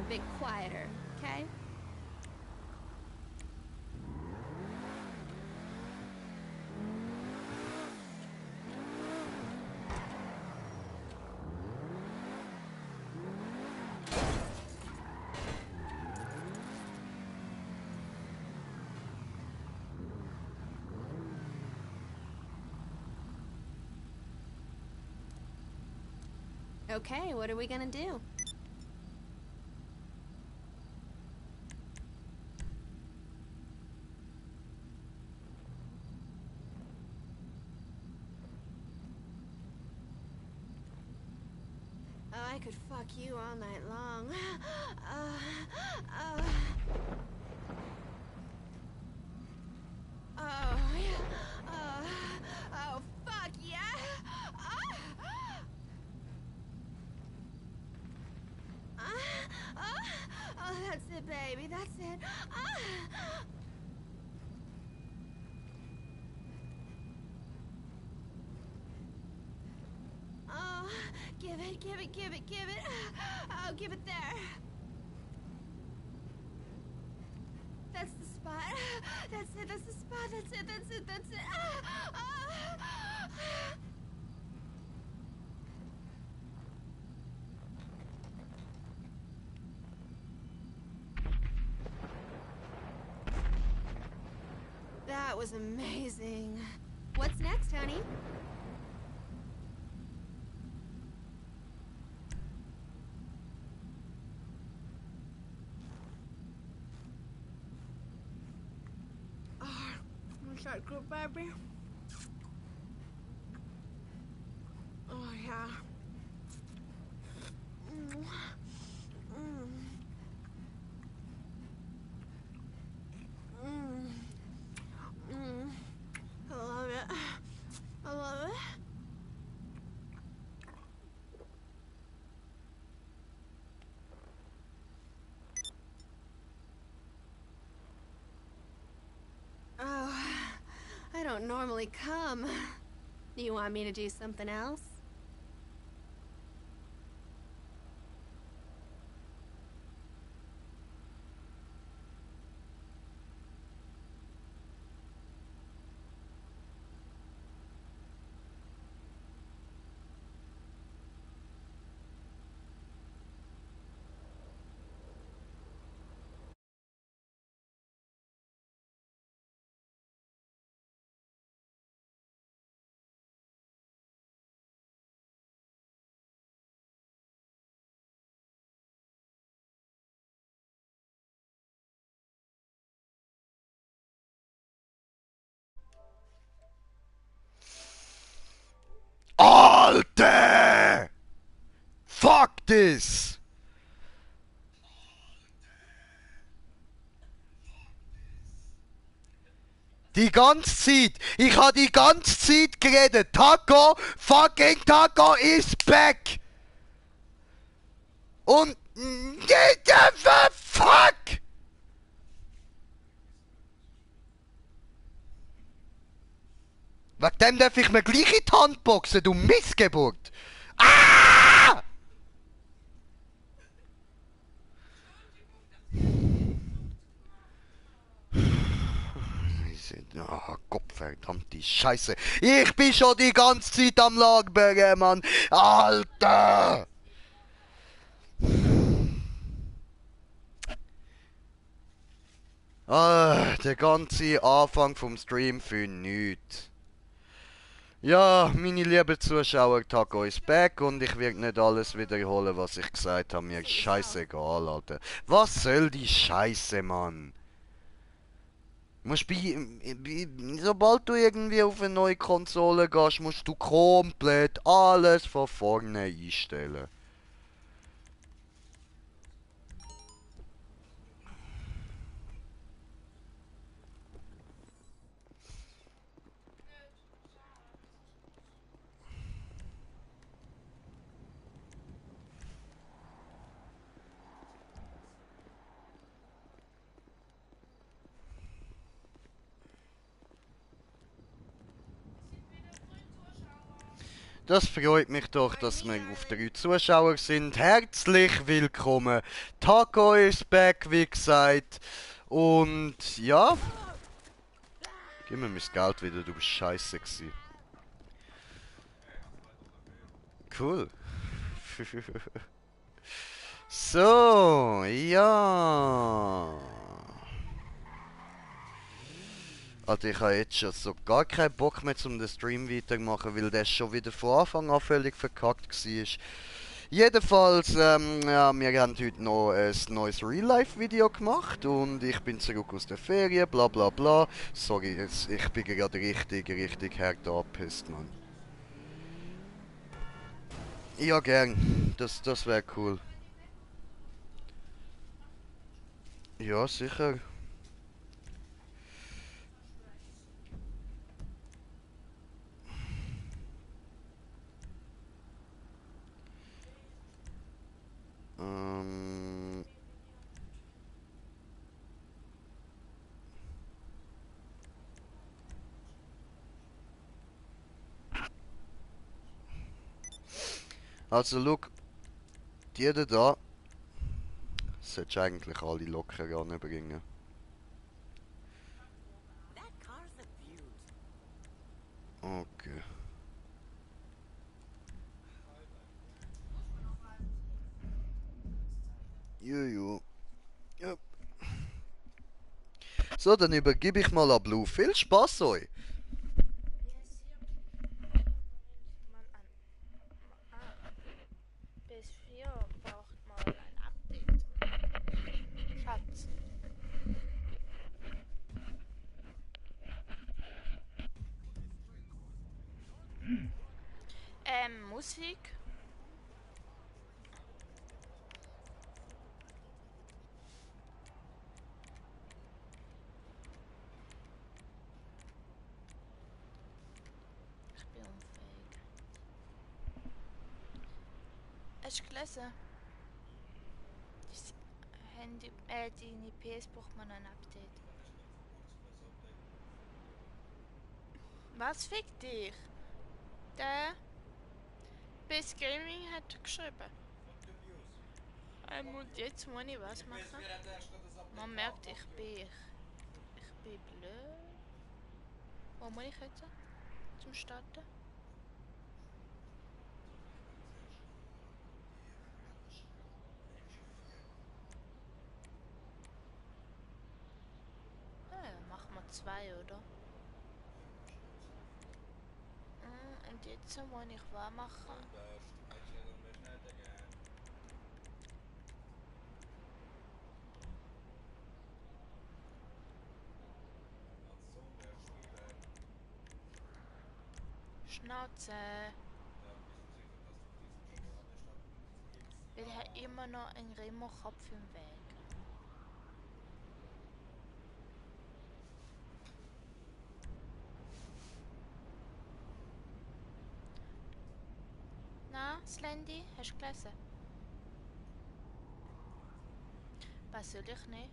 bit quieter, okay? Okay, what are we gonna do? Oh, I could fuck you all night long. Uh, oh, yeah. Oh, fuck yeah. Oh, that's it, baby. That's it. Oh, give it, give it, give it, give it. Oh, give it there. That's the spot. That's it, that's the spot. That's it, that's it, that's it. That was amazing. What's next, honey? Oh, is that good, baby? Oh, yeah. Mm. Mm. Mm. Mm. I love it. I love it. Oh, I don't normally come. Do you want me to do something else? Alter! Fuck this! Die ganze Zeit! Ich habe die ganze Zeit geredet! Taco! Fucking Taco is back! Und... Fuck! Wegen dem darf ich mir gleich in die Hand boxen, du Missgeburt! Ah! Oh, Gottverdammte Scheiße. Ich bin schon die ganze Zeit am Lagerbergen, Mann. Alter! Ah, der ganze Anfang vom Stream für nichts. Ja, meine lieben Zuschauer, Taco ist back und ich werde nicht alles wiederholen, was ich gesagt habe. Mir ist scheißegal, Alter. Was soll die Scheiße, Mann? Sobald du irgendwie auf eine neue Konsole gehst, musst du komplett alles von vorne einstellen. Das freut mich doch, dass wir auf 3 Zuschauer sind. Herzlich willkommen. Taco ist back, wie gesagt. Und ja. Gib mir mein Geld wieder, du bist scheiße gewesen. Cool. So, ja. Also ich habe jetzt schon so gar keinen Bock mehr zum den Stream weitermachen, weil der schon wieder von Anfang an völlig verkackt war. Jedenfalls, ja, wir haben heute noch ein neues Real-Life-Video gemacht und ich bin zurück aus der Ferien, bla bla bla. Sorry, ich bin gerade richtig hart angepisst, Mann. Ja, gern. Das wäre cool. Ja, sicher. Ähm... Also, look, die da solltest du eigentlich alle locker ranbringen. Okay. Juju. Ja. So, dann übergebe ich mal an Blue. Viel Spaß euch! PS4 braucht mal ein Update. Schatz. Musik. Ich bin unfähig. Hast du gelesen? Deine PS braucht man ein Update. Was fickt dich? Der PS Gaming hat geschrieben. Und jetzt muss ich was machen? Man merkt, ich bin blöd. Wo muss ich jetzt? Zum Starten? Ah ja, machen wir 2, oder? Und jetzt muss ich was machen? Schnauze. Weil ich habe immer noch einen Remo-Kopf im Weg. Na, Slendy, hast du gelesen? Was soll ich nicht?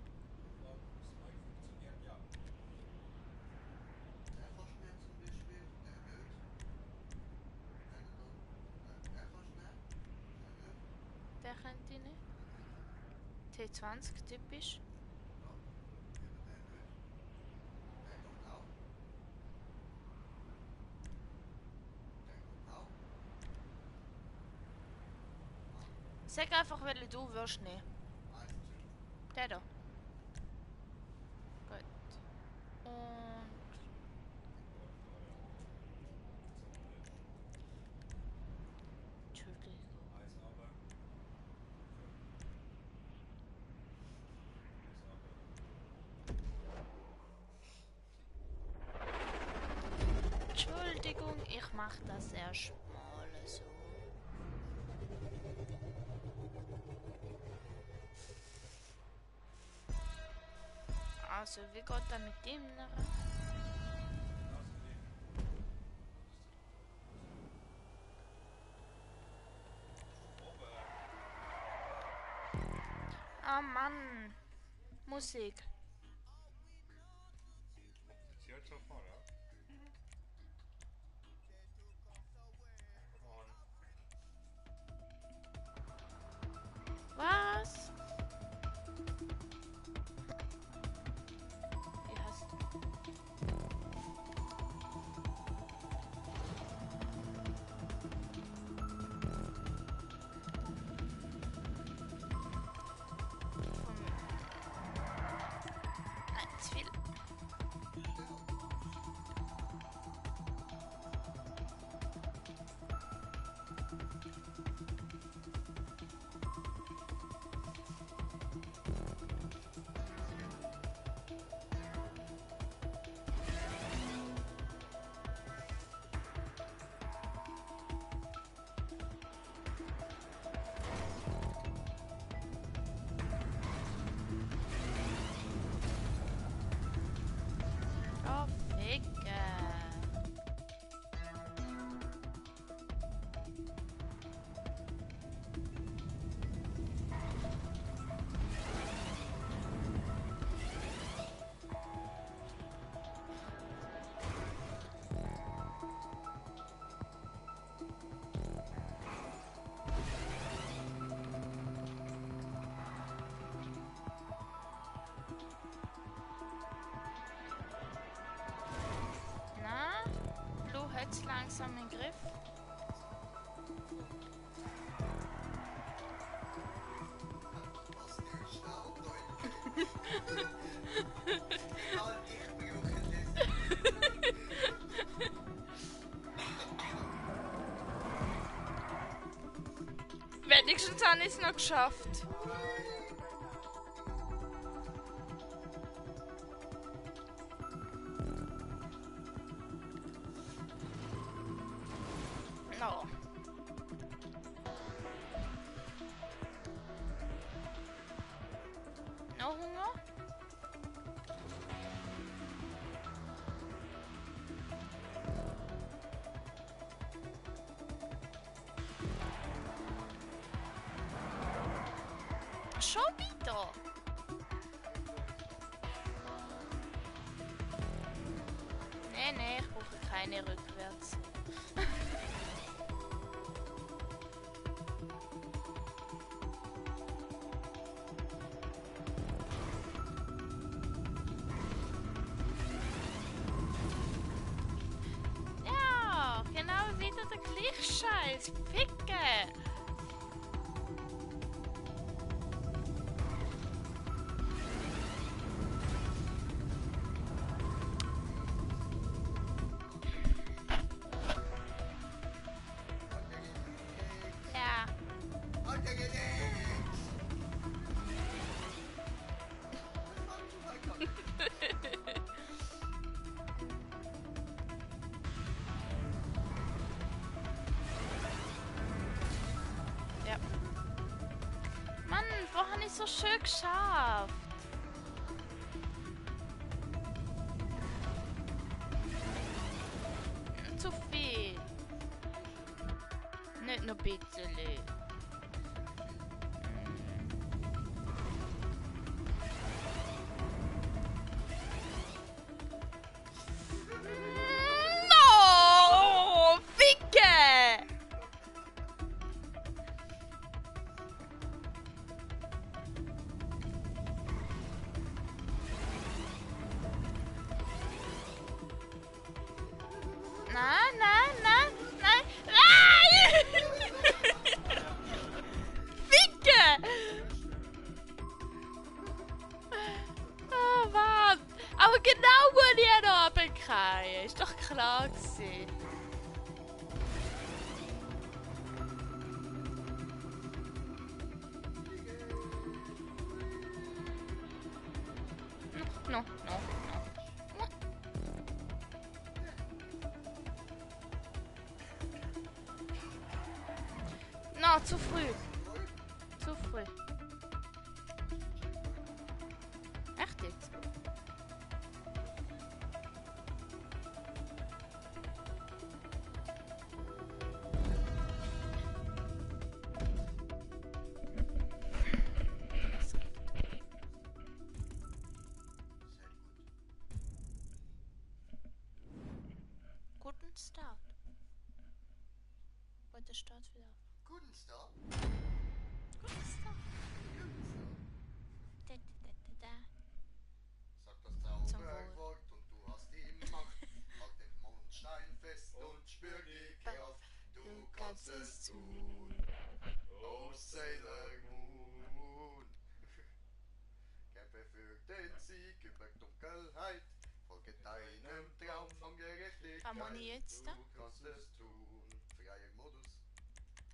Der könnte ich nicht. T20 typisch. Sag einfach, weil du wirst nicht. Der da. Gut. Und... Entschuldigung. Entschuldigung, ich mach das erst mal so. Also, wie geht das mit dem? Ah Mann, Musik. jetzt langsam in den Griff. Wenigstens habe ich es noch geschafft. No. Noch Hunger? Schon wieder? Nee, ich brauche keine rückwärts. Ja, genau wieder der gleiche Scheiß. Ficke! Ja. Ja. Mann, wo habe ich so schön geschafft? Zu viel. Nicht nur ein bisschen. No! Ficke! Nein! Ficke! Oh Mann! Aber genau wo ich noch runterfallen. Ist doch klar gewesen. No. No, zu früh. Zu früh. Echt jetzt? Guten Start. Heute Start wieder. Guten Start. Guten Start. Da. Sagt das Zum Wohl. Zauberwort und du hast die Macht. Halt den Mondstein fest und spür die Kraft. Du kannst es tun. Oh Sailor Moon. Kämpfe für den Sieg über Dunkelheit. Folge deinem Traum von Gerechtigkeit. Kann man jetzt da? Du kannst es tun. Freier Modus.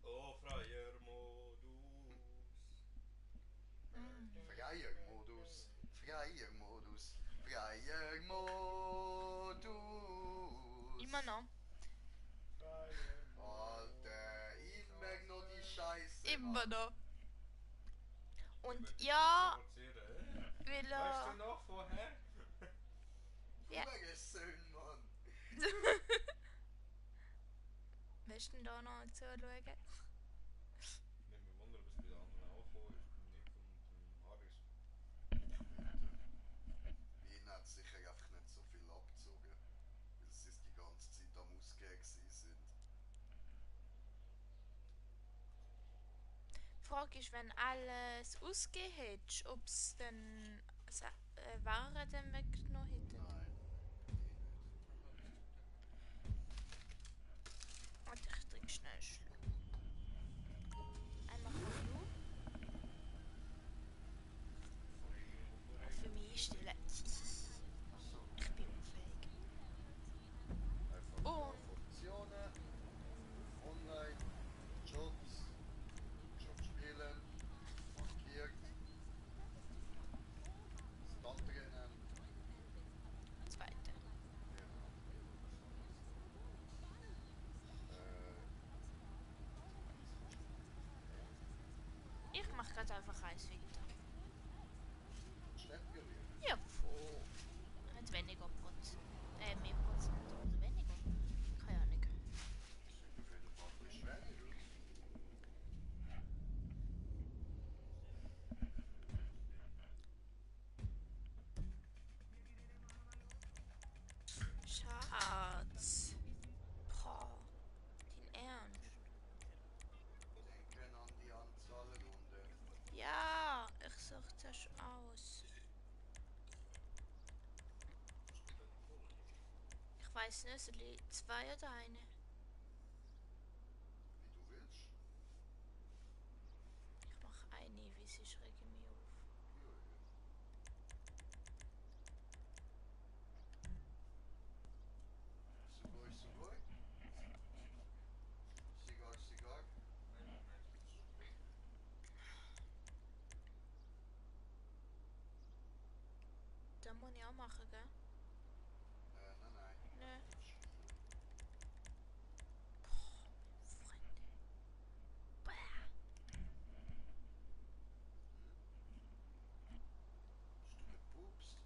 Oh, freier Modus. Freier Modus. Freier Modus. Freier Modus. Immer noch. Alter, immer noch die Scheiße. Immer noch. Und Über die ja, provozieren, will Weißt du noch vorher? Ja. Hurensohn, Mann. Willst du denn da noch zuschauen? Nicht mehr wundern, ob es bei den anderen auch gekommen ist. Nicht von Harris. Ihn hat sicher einfach nicht so viel abgezogen, weil sie die ganze Zeit am Ausgehen sind. Die Frage ist, wenn alles ausgegeben hättest, ob es dann Waren dann weggenommen hätten. Nein, eh nicht. trinke schnell einen Schluck. Einmal Hallo. Für mich ist der Ich bin unfähig. Einfach Oh. auf Optionen, Online, Jobs, Job spielen, markiert, Stat drinnen. Zweite. Ich mache gerade einfach eins weiter. Stempelieren. Ja, voll. Hat weniger Prozent. Mehr Prozent oder weniger? Keine Ahnung. Sieht auf jeden Fall ein bisschen schwierig aus. Schatz. Boah. Dein Ernst? Denken an die Anzahl Runden. Ja, ich suche das aus. Ich weiß nicht, soll ich zwei oder eine? Wie du willst. Ich mache eine, weil sie schrecken mich auf. Ja, ja. Sugoi, Sugoi. Cigar, Cigar. Das muss ich auch machen, gell? Nein, nein. Nö. Freunde. Bäh. Hast du gepupst?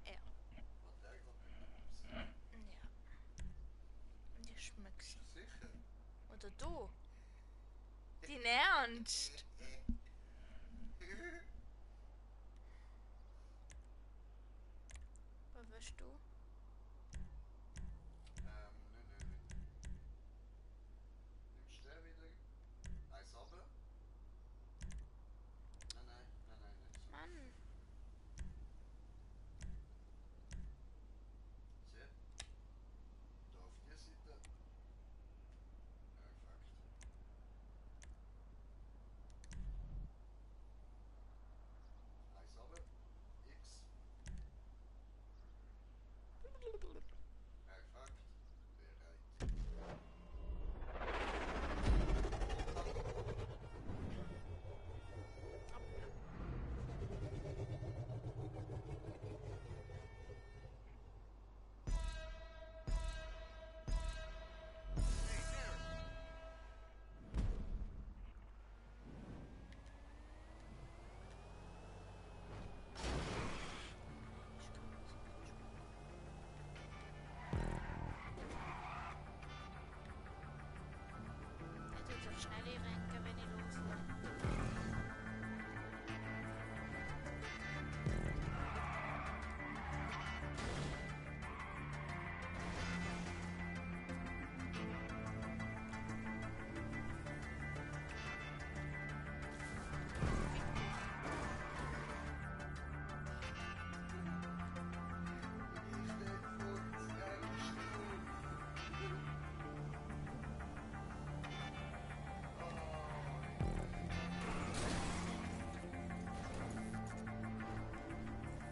Ja. Hat der gerade gepupst? Ja. Und ich schmecke sie. Sicher? Oder du? Dein Ernst? Was willst du? Nö. Nimmst du den wieder? Eins runter? Nein, nicht so. Mann. Sieh. Da auf die Seite. Perfekt. Eins runter. X. Perfekt. Bereit. Ich tue doch schnell renken, wenn ich loslege.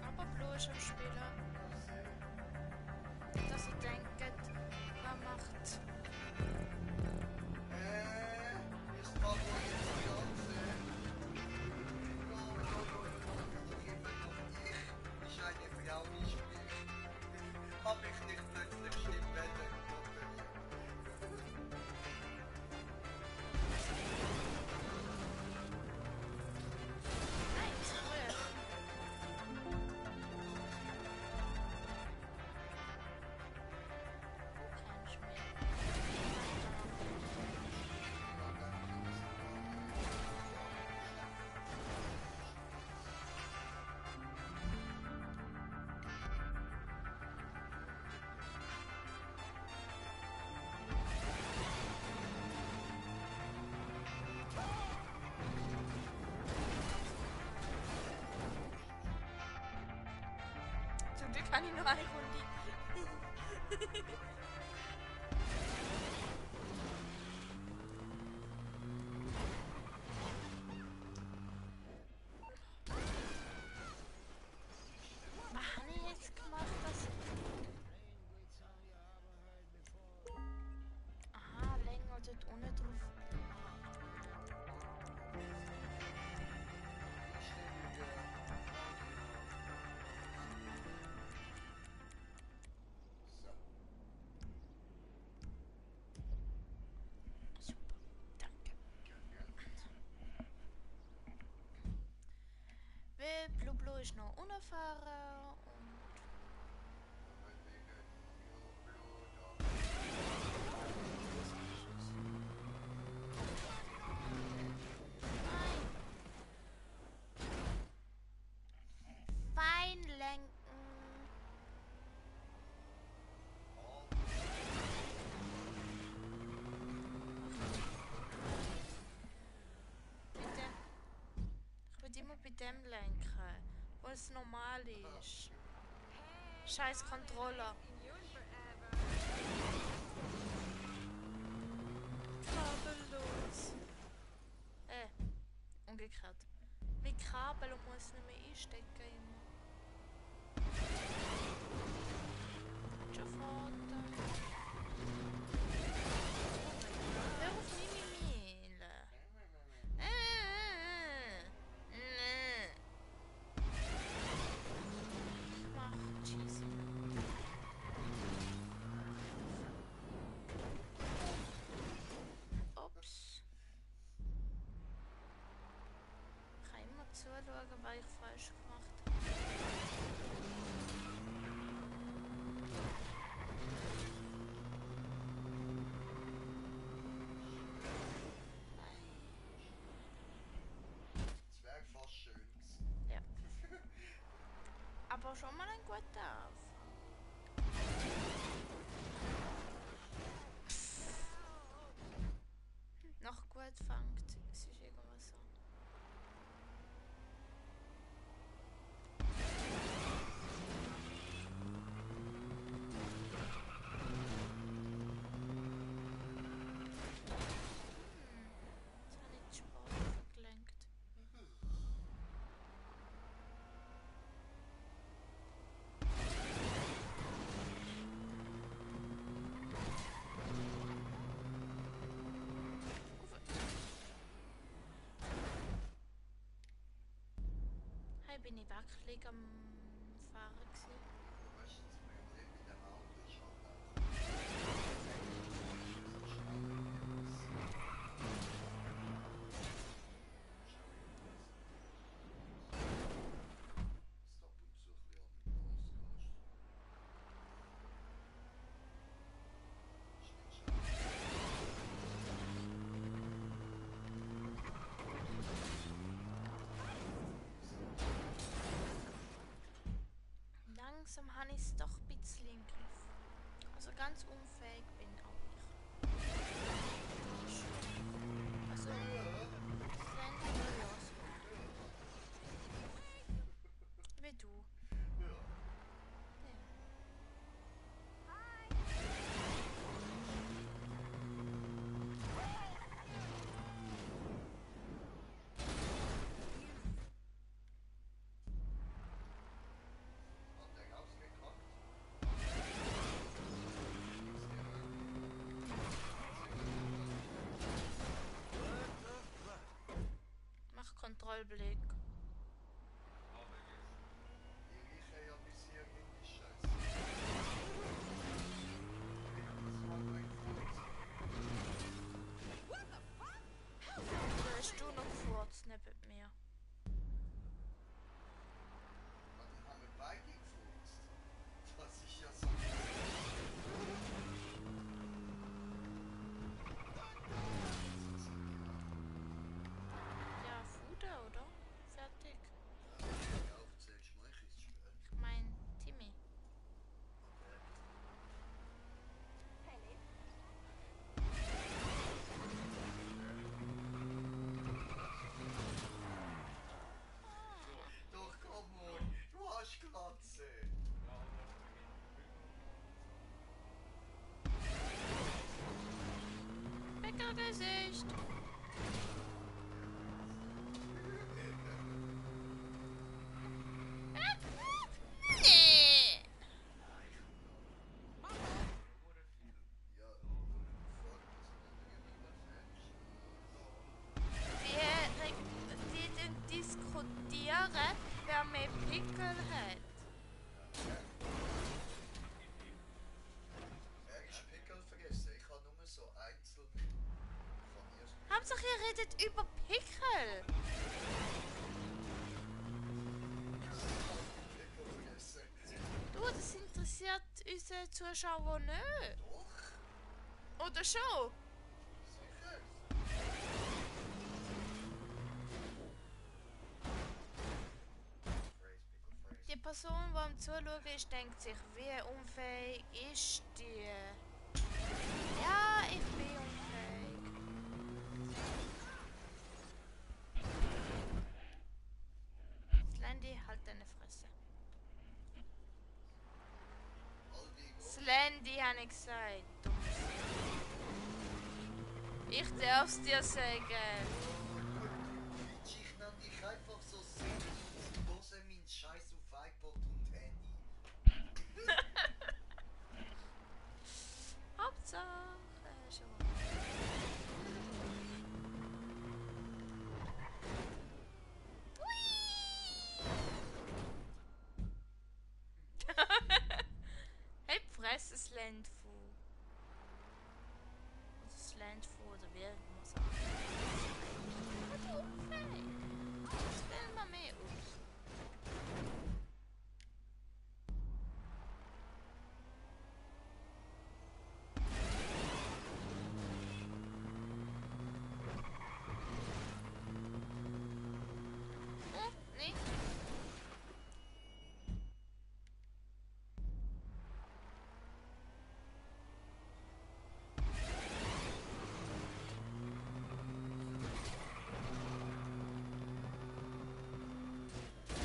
Aber bloß am Spielen. Dass ihr denkt, wer macht. Ist Pablo jetzt das Ganze? Ich eine Frau nicht mehr. Hab ich nicht plötzlich Stimmbänder gefunden? Nein, zurück. Kein Schmerz. Zum Glück kann ich nur eine Runde. ist noch unerfahren und nein. Fein lenken. Bitte. Ich will immer bei dem lenken, wo es normal ist. Scheiß Controller. Kabellos. Umgekehrt. Mit Kabel und muss nicht mehr einstecken immer. Schon Vater. Hör auf Mimimile. Mach Cheesy. Ups. Ich kann immer zuschauen, was ich falsch gemacht habe. Das wäre fast schön gewesen. Ja. Aber schon mal ein guter Anfang. Noch gut fängt, es ist irgendwas so. Jetzt habe ich die Sprache vergelenkt. Hey, bin ich wirklich am Fahren gewesen? Weißt du, das Problem mit dem Auto ist halt auch. Stop und so ein bisschen an den Podcast. Langsam habe ich es doch ein bisschen im Griff. Also ganz unfähig bin auch ich. Also, das Rennen los. Wie du. Ja. Hat der rausgekommen? Mach Kontrollblick. Die riechen ja bis hier in die Scheiße. Das war mein Da hast du noch gefurzt neben mir. Die haben wir beide gefurzt. Das ist ja so. Ja, Fude, oder? Fertig. Ja, aufzählst du mich, ist schwer. Ich mein, Timmy. Doch, komm on, du hast Glatze. Bäckergesicht. Nee. Ja, Die diskutieren, wer mehr Pickel hat. er ist Pickel vergessen. Ich habe nur so einzeln von ihr. Hauptsache ihr redet über Pickel. interessiert unsere Zuschauer nicht. Oder schon? Die Person, die am Zuschauen ist, denkt sich, wie unfähig ist die? Ja, ich bin unfähig. Slendy, halt deine Fresse. Slendy, habe ich gesagt. Ich darf's dir sagen. Ich nenne dich einfach so sinnlos. Hose mein Scheiß auf iPod und Handy. Hauptsache schon. Hey, Fresse, Slendfu. Oder Slendfu, oder wie man sagt. Oder unfähig. Das wählen wir mehr aus. Oh, nee.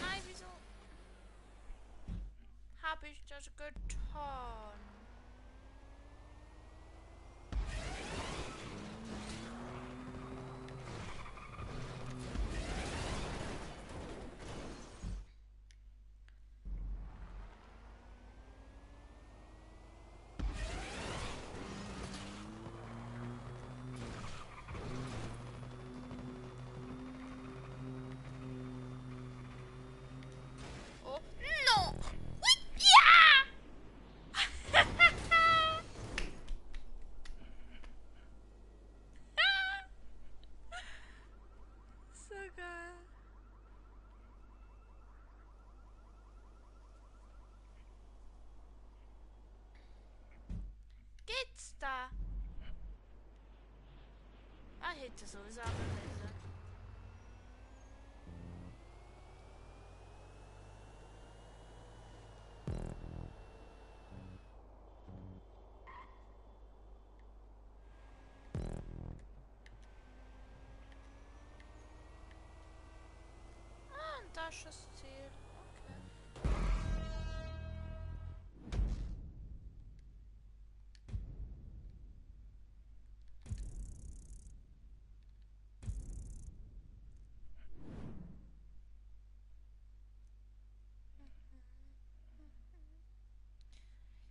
Nein, wieso? Hab ich das getan? Oh, no! Ja! So geil. Geht's da? Ah, hätte sowieso abgelesen. Ah, und das ist das Ziel. Okay.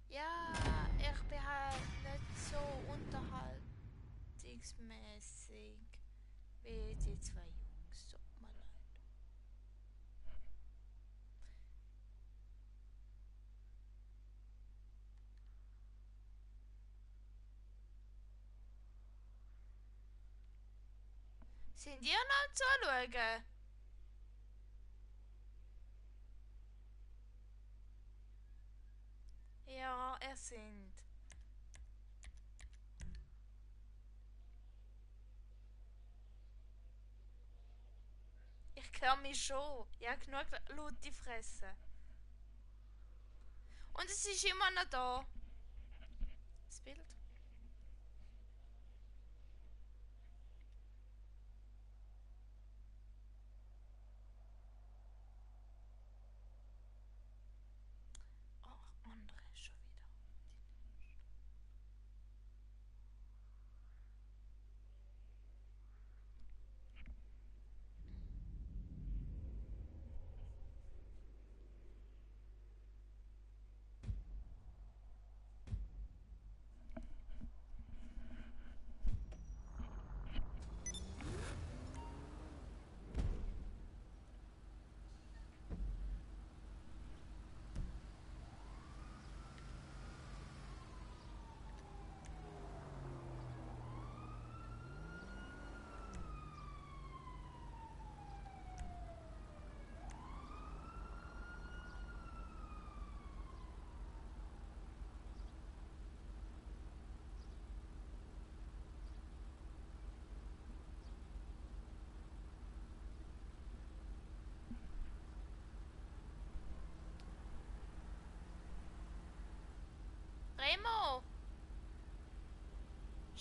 Ja, ich bin halt nicht so unterhaltungsmäßig wie die zwei Jungs. Tut mir leid. Sind ihr noch zuschauen? Ja, er sind. Ich höre mich schon. Ja, genug laute Fresse. Und es ist immer noch da. Das Bild. Oh, andere schon wieder.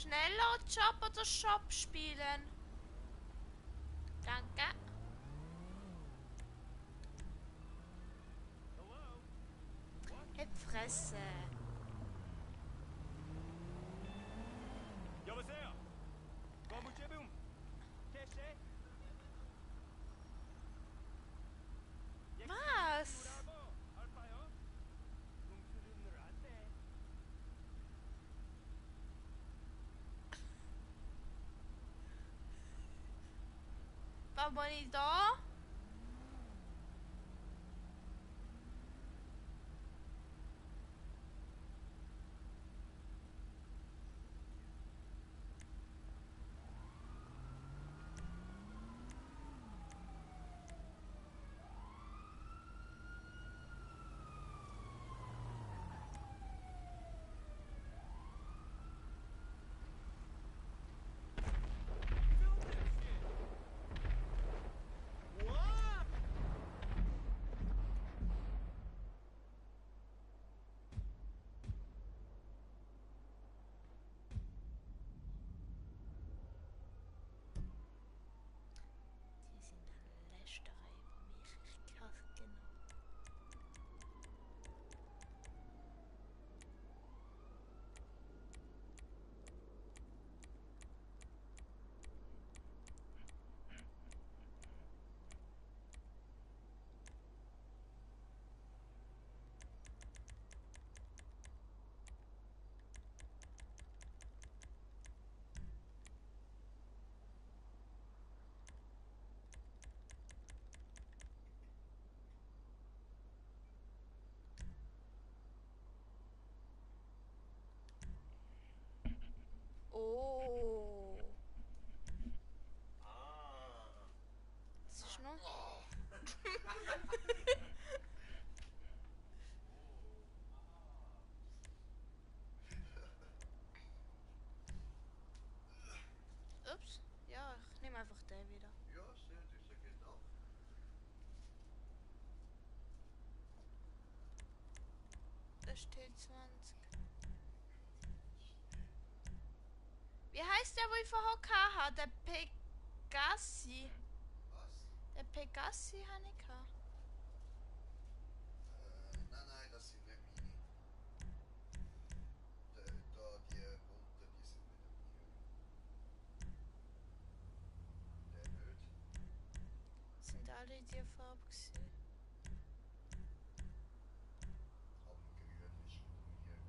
Schneller Job oder Shop spielen? Danke. Halt Fresse. يابسايا قاموا بهم كيشي Was? War Bonnie da? Die sind eine Lästerei über mich. Ich hasse genau. Oh. Was ist noch? Ups. Ja, ich nehme einfach den wieder. Ja, sehr, das geht auch. Da steht 20. Wie heißt der, wo ich vorher hatte? Der Pegassi. Was? Der Pegassi habe ich gehabt. Nein, das sind nicht meine. Da, die bunten, die sind nicht meine. Der nicht. Sind alle in die Farbe gewesen. Aber grün ist mir.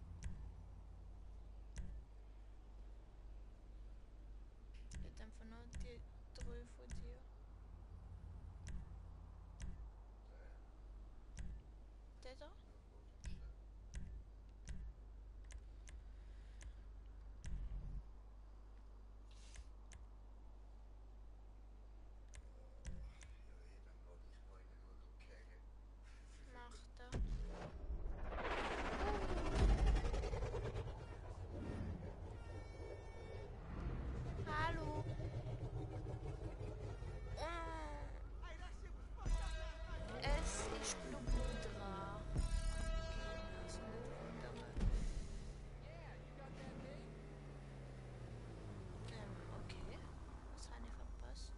Ich hätte einfach nur die 3 von dir. Der da? Macht er. Hallo. Es ist Blut dran. Also nicht wundern. Okay. Was habe ich verpasst?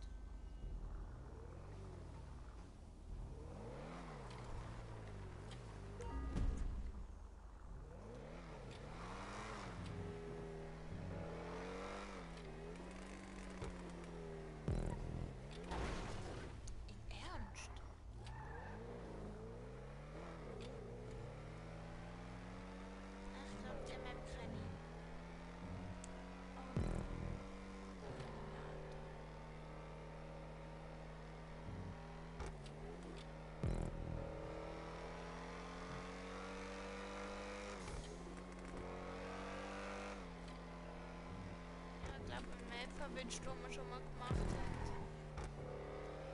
Im Ernst? Ach, ich glaube, der Map kann ich. Ja, ich glaube, Map verwünscht, wo wir schon mal gemacht haben.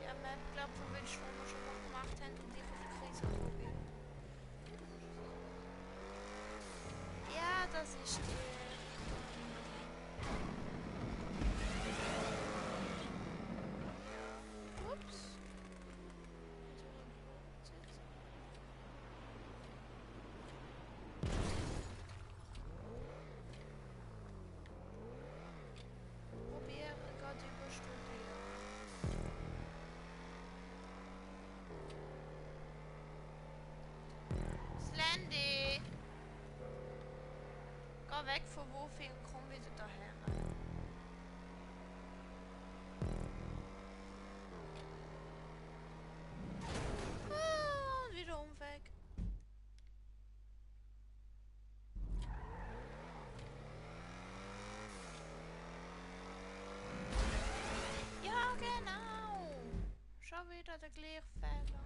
Ja, Map, glaube verwünscht, wo wir schon mal gemacht haben und ich auf die Krise gekommen bin. Ja, das ist die. Ups. weg von Wofi und komm wieder daher. Und wieder Umweg. Ja, genau. Schon wieder der gleiche Fehler.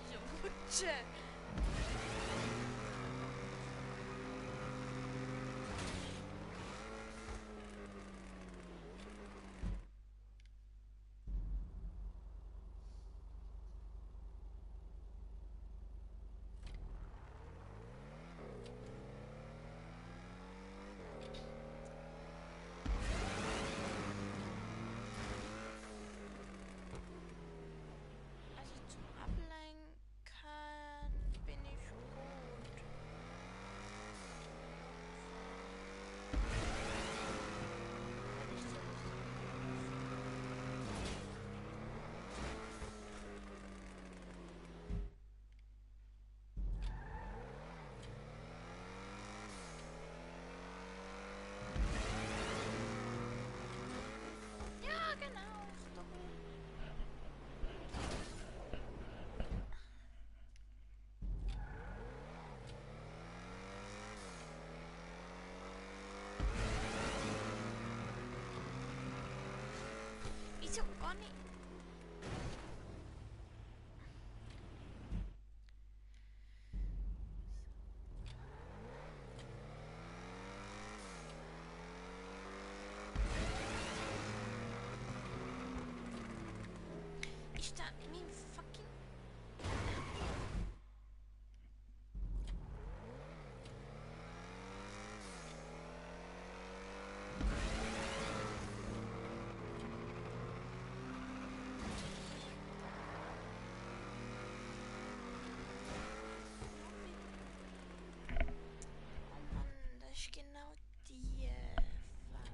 Diese Rutsche. Also zum Ablenken bin ich gut. Wenn ich so ja, genau. Ist doch gut. Wieso gar nicht? Ist da mein fucking... Oh Mann, das ist genau die... Fuck.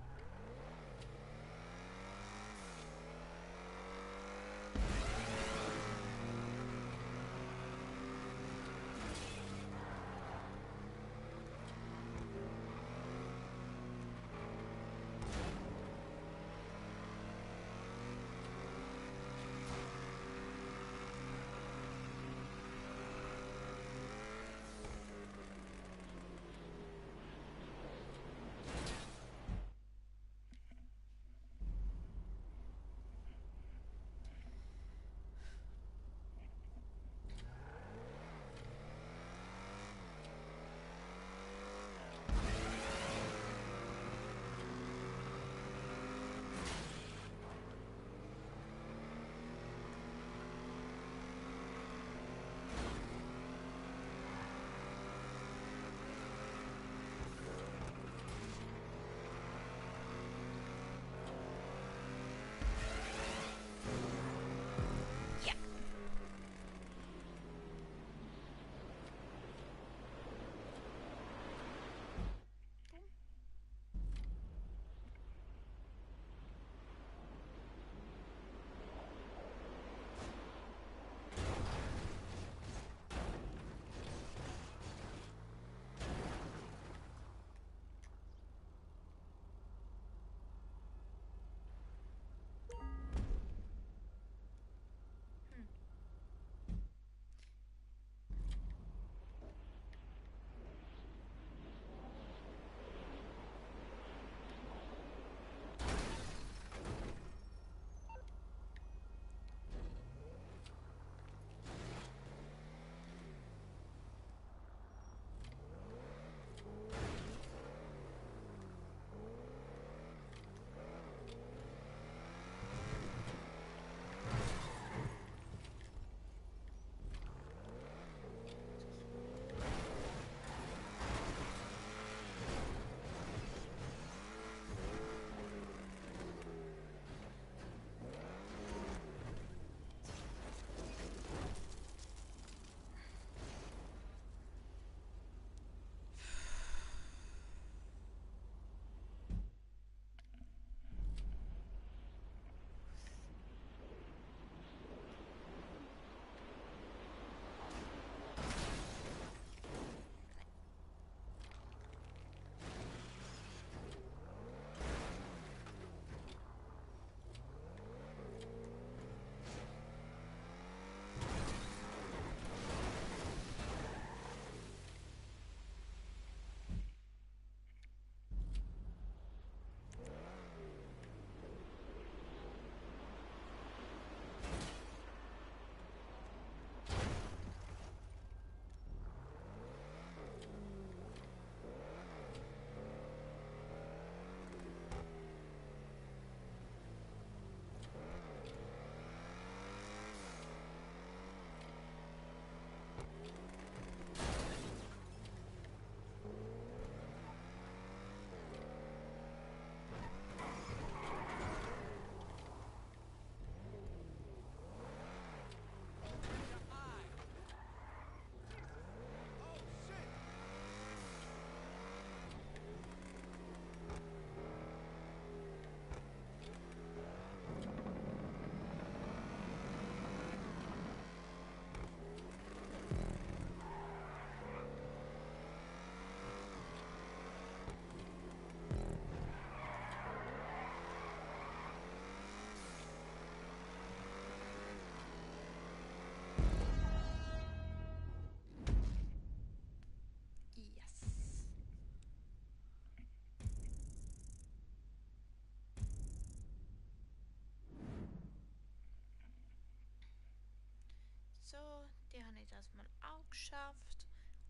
das mal auch geschafft.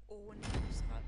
Ohne unsere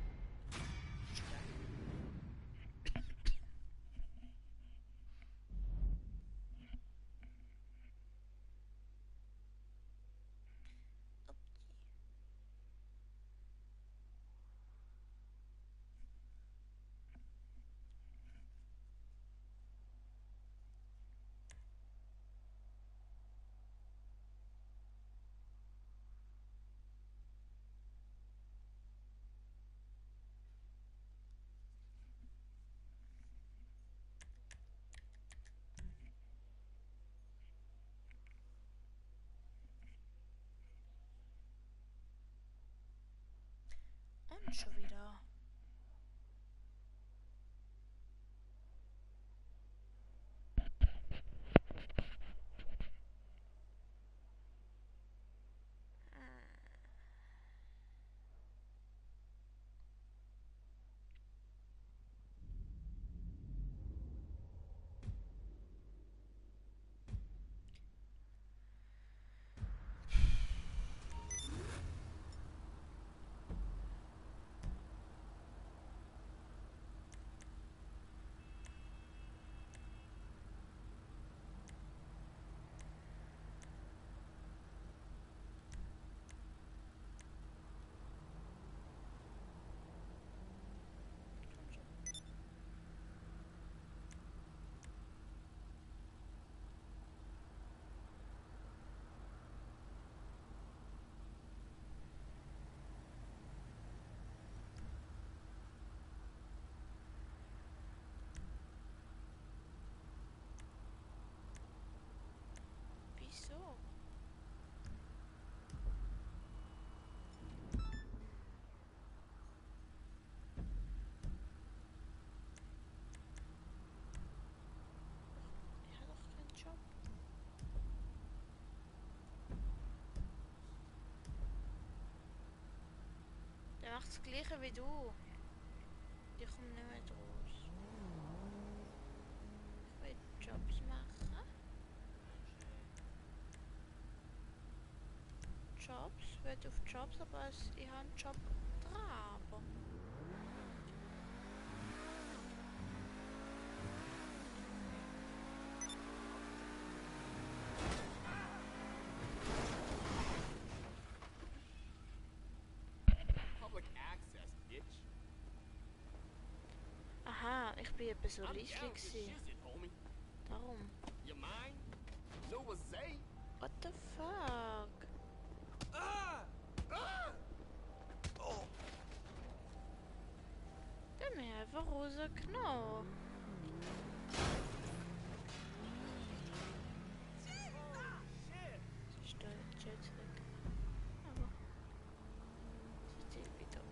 und schon wieder. Wieso? Ich habe doch keinen Job. Der macht das gleiche wie du. Ich komme nicht mehr draus. Ich will Jobs machen. Jobs? Ich will auf Jobs, aber ich habe einen Job dran. Aber Public access, bitch. aha, ich bin etwa so I'm leislich down to gewesen. shiz it, homie. Darum. You mind? No was say? What the fuck? Ah! Ah! Oh! Der hat mich einfach rausgenommen. Shit! Sie ist da jetzt weg. Aber sie steht wieder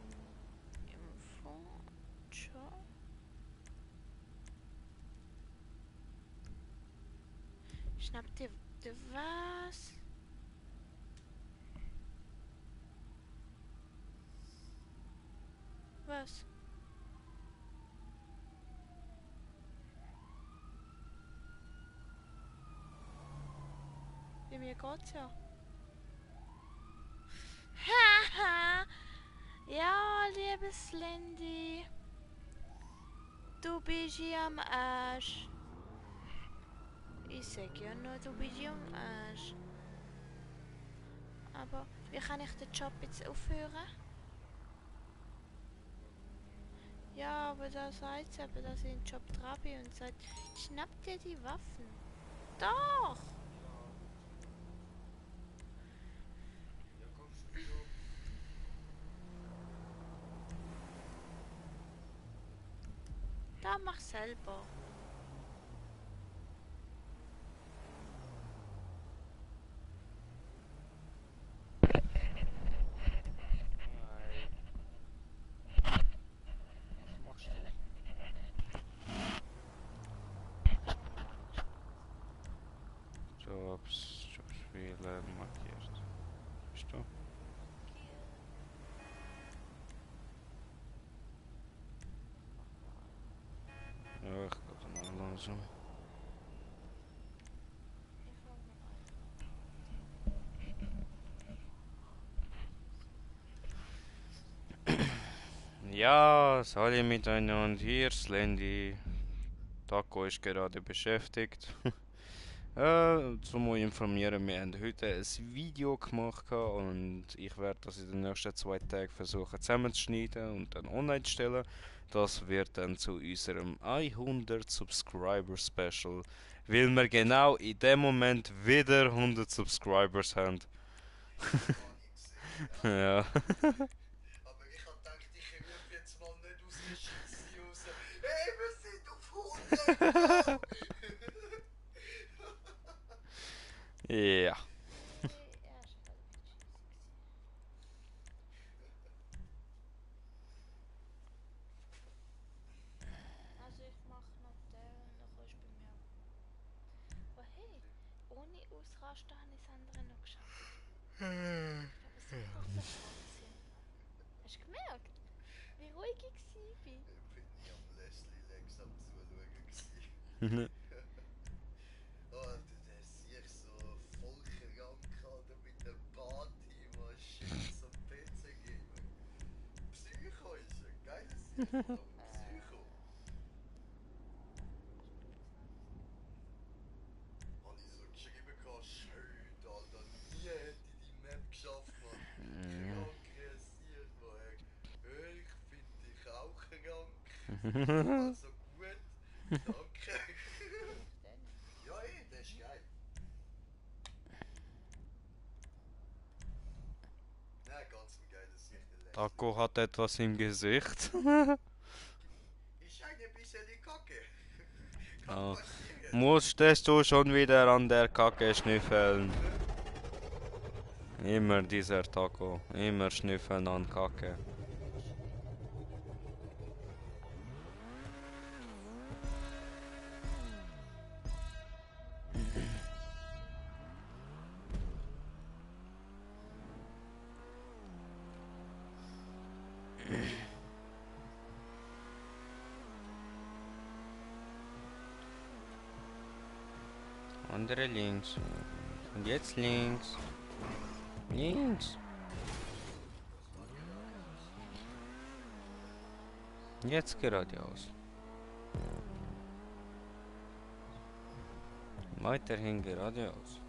im Fond. Schnapp dir was? Was? Wie mir geht's ja. Haha! Ja, liebes Lindy. Du bist hier am Arsch. Ich sag ja nur, du bist hier am Arsch. Aber wie kann ich den Job jetzt aufhören? Ja, aber da sagt sie eben, dass ich im Job dran bin und sagt, schnapp dir die Waffen. Doch! Ja, kommst du wieder? Da mach selber. Was machst du? Jobsspiele markiert. Bist du? Ja, ich gehe dann mal langsam. Ja, Sali miteinander, hier Slendy. Taco ist gerade beschäftigt. Zum euch informieren, wir haben heute ein Video gemacht und ich werde das in den nächsten 2 Tagen versuchen zusammenzuschneiden und dann online zu stellen. Das wird dann zu unserem 100 Subscriber Special, weil wir genau in dem Moment wieder 100 Subscribers haben. Ja. Aber ich hab gedacht, ich rufe jetzt mal nicht aus der Scheisse raus. Hey, wir sind auf 100! Ja. Er ist halt ein bisschen Also ich mache noch den und dann kannst du bei mir. Aber hey, ohne Ausrasten habe ich das andere noch geschafft. Ich glaube, es ist einfach der Wahnsinn. Hast du gemerkt, wie ruhig ich war? Ich bin am Leslie Lex am Zuschauen gewesen. Oh, der sehe ich so voll krank oder mit der Partymaschine zum PC-Gamer. Psycho ist ein geiles Sieg, Psycho. Hab ich so geschrieben, schön, Alter, nie hätte ich die Map geschafft, man. Krank rasiert, man. Ich finde dich auch krank. Also gut, danke. Ja, das ist geil. Nein, ganz ein geiles Sicht. Taco hat etwas im Gesicht. Ist ein bisschen kacke. Kann Ah. passieren. Musstest du schon wieder an der Kacke schnüffeln? Immer dieser Taco. Immer schnüffeln an Kacke. Andere links. Und jetzt links. Links. Jetzt geradeaus. Weiterhin geradeaus.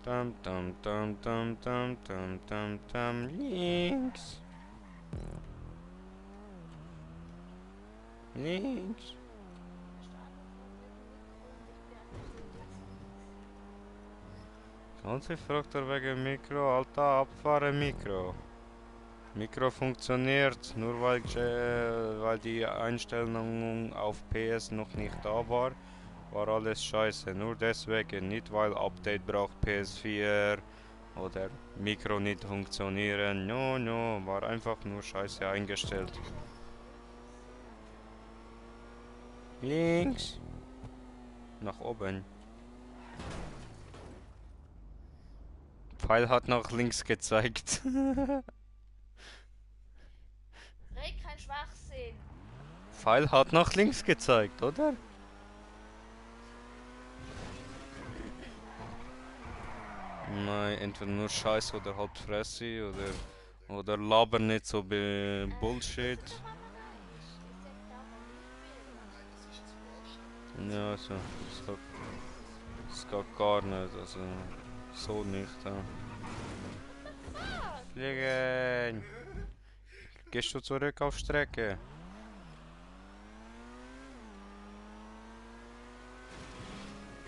Tam tam tam tam tam tam tam tam links. Links. Und sie fragt er wegen Mikro, Alter, abfahren Mikro. Mikro funktioniert, nur weil die Einstellung auf PS noch nicht da war, war alles scheiße. Nur deswegen, nicht weil Update braucht PS4 oder Mikro nicht funktionieren. No, war einfach nur scheiße eingestellt. Links. Nach oben. Pfeil hat nach links gezeigt. Red kein Schwachsinn. Pfeil hat nach links gezeigt, oder? Nein, entweder nur Scheiß oder halt Fresse oder labern nicht so Bullshit. Ich sag da mal nicht Nein, das ist zu Ja, anstrengend. so. Das geht gar nicht, also so nicht. Ja. Fliegen! Gehst du zurück auf Strecke?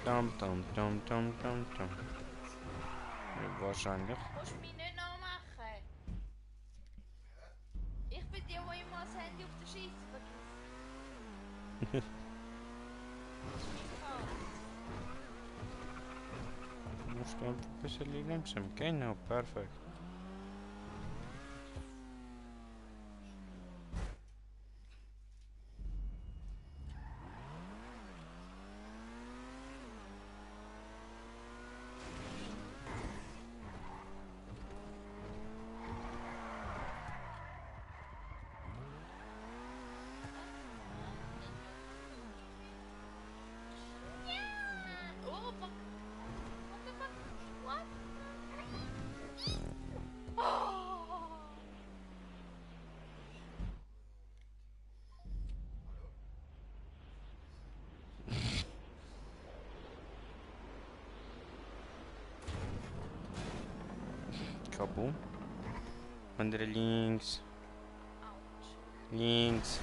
Tam tam tam tam tam tam. Ja, wahrscheinlich. Du musst mich nicht nachmachen. Ich bin die, wo immer das Handy auf der Scheisse vergisst. Das ist mein Fall. Du musst einfach ein bisschen langsam. Genau, perfekt. Oh, fuck. Kaboom. Andere links. Autsch. Links.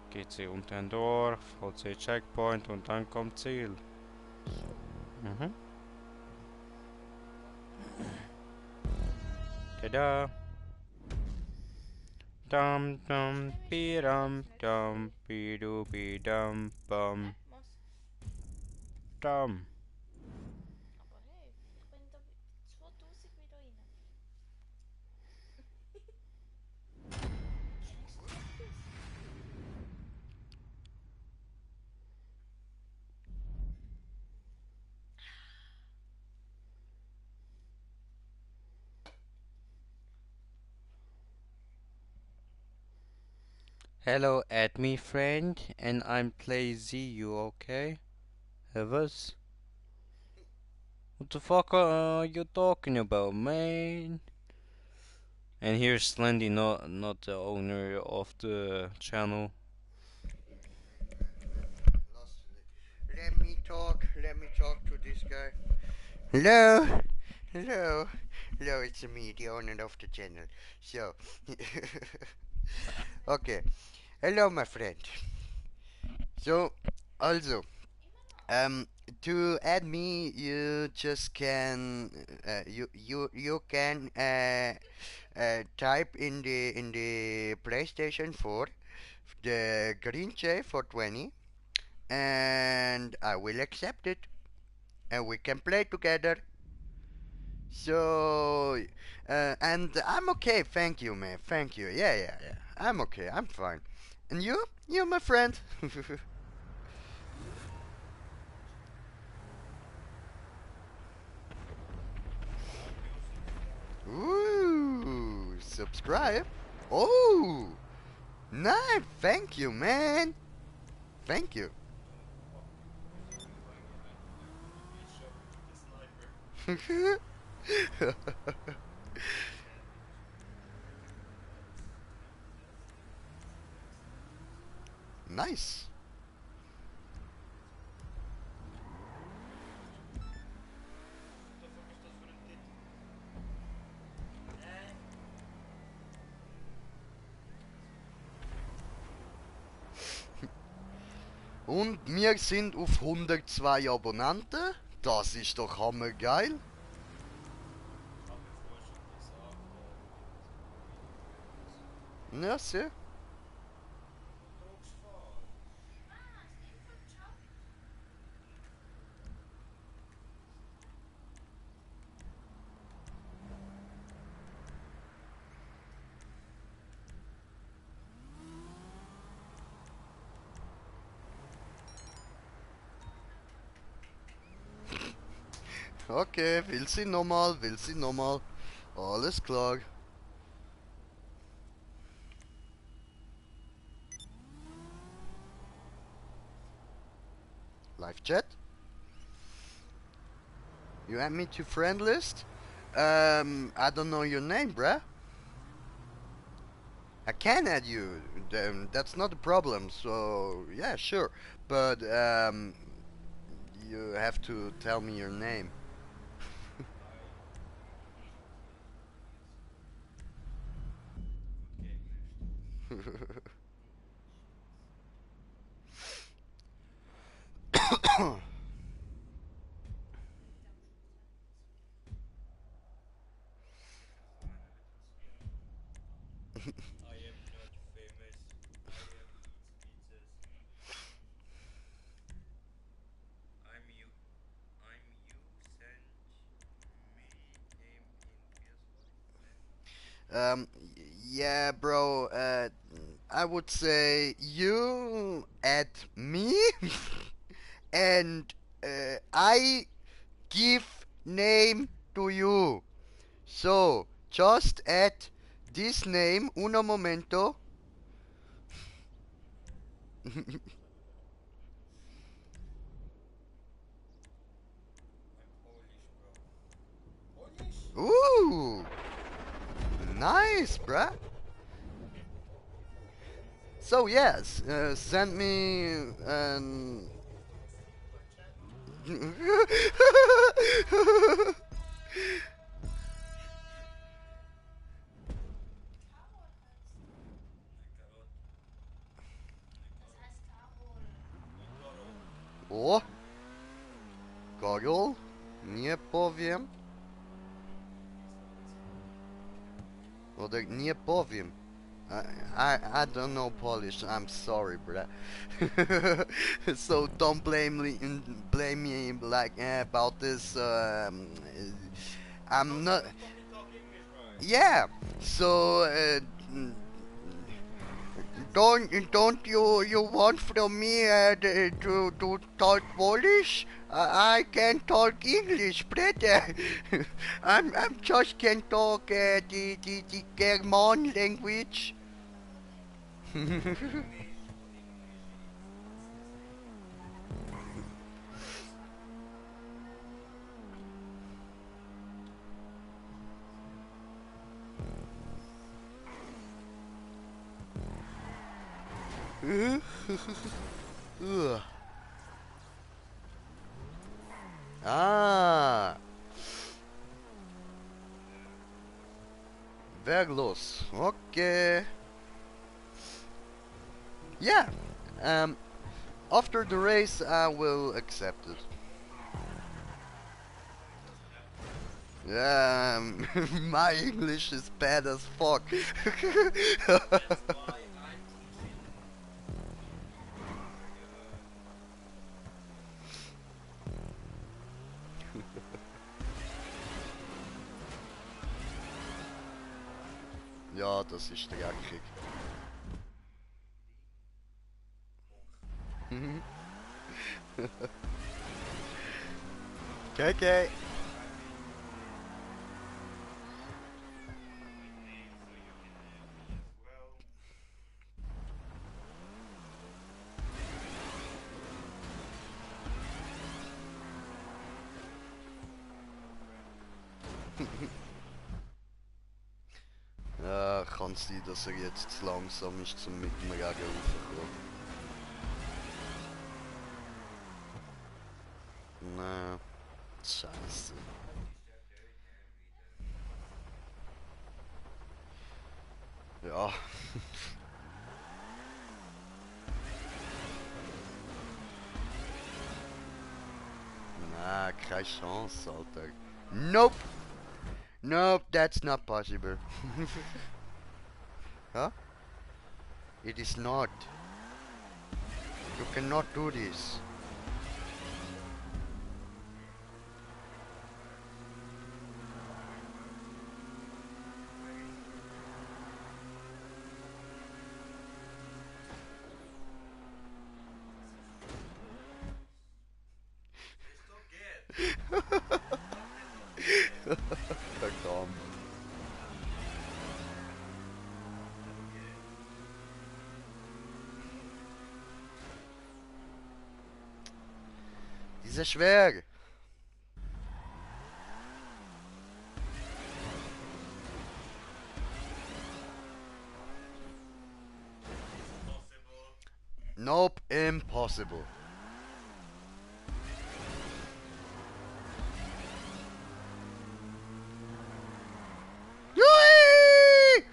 GC unter ein Dorf, HC Checkpoint und dann kommt Ziel. Mhm. Tada. Dum dum bi dum dum bi du bi dum bum Was? dum. Aber hey, ich bin da 2000 wieder rein. Hello, add me friend, and I'm play Z. You okay? Was? What the fuck are you talking about, man? And here's Slendy, not the owner of the channel. Let me talk to this guy. Hello? Hello? Hello, it's me, the owner of the channel. So, okay. Hello, my friend. So, also, to add me, you just can, you can, type in the PlayStation 4 the green J for 20, and I will accept it, and we can play together. So, and I'm okay, thank you, man, thank you. Yeah. I'm okay, I'm fine. And you? You, my friend? Ooh, subscribe. Oh, nice. Thank you, man. Thank you. Nice. Und wir sind auf 102 Abonnenten. Das ist doch hammergeil. Ja, sehr. Okay, will sie nochmal, will sie nochmal. Alles klar. Live chat. You add me to friend list? I don't know your name, bruh. I can add you. That's not a problem. So yeah, sure. But you have to tell me your name. Um, yeah, bro. I would say you add me, and I give name to you. So just add this name. Uno momento. Ooh, nice, bruh. So yes, send me Nie powiem. Oder nie powiem. I don't know Polish. I'm sorry, bruh. So don't blame me like about this. I'm not. Fucking talk English, bro. Yeah. So don't you want from me to talk Polish? I can talk English, brother. I'm just can talk the German language. Ugh. Ah, Verglos. Okay. Yeah. After the race, I will accept it. My English is bad as fuck. Ja, das ist dreckig. Okay. Ja, kann sein, dass er jetzt zu langsam ist, zum mit dem Regen raufzukommen. Na, scheiße. Ja. Na, keine Chance, Alter. Nope! Nope, that's not possible. Huh? It is not. You cannot do this. Verdammt. Diese schwer. Nope, impossible. Yay!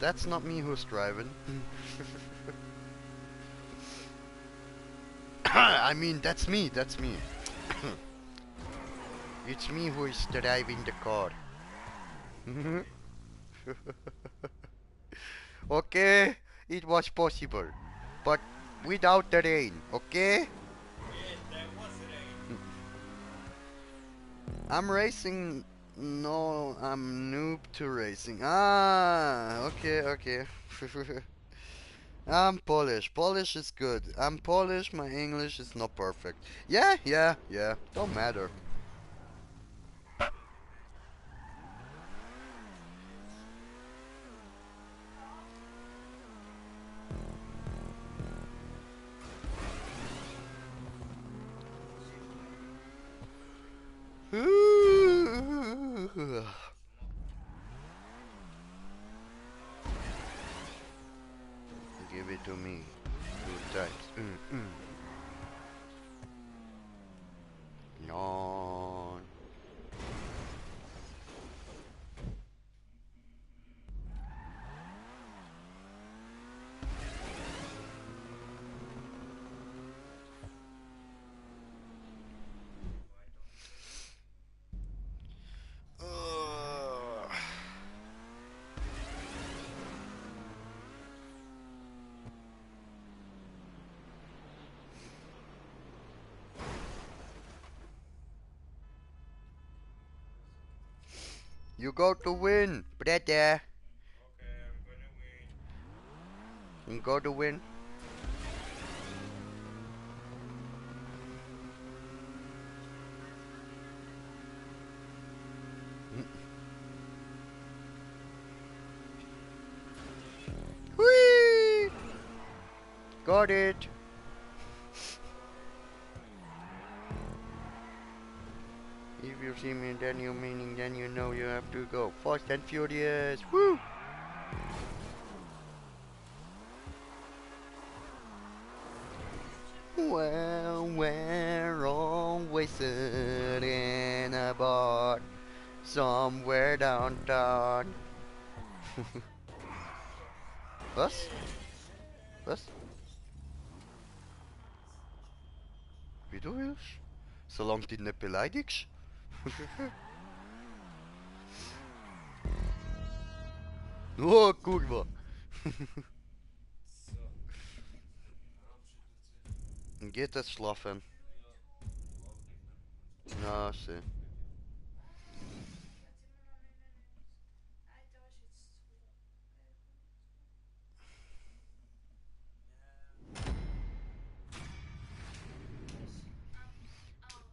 That's not me who's driving. I mean, that's me. It's me who is driving the car. Okay, it was possible, but without the rain, okay? I'm racing. No, I'm noob to racing. Ah, okay. I'm Polish. Polish is good. I'm Polish. My English is not perfect. Yeah. Don't matter. Give it to me. times. Yawn. Ugh. You got to win, brother. Okay, I'm gonna win. You got to win. Whee! Got it. If you see me, then you meaning, then you know you have to go fast and furious. Woo! Well, we're always sitting in a bar somewhere downtown. Was? Was? Wie du willst? Solange du dich nicht beleidigst. Oh, kurwa. Geht es schlafen? Ja, schön.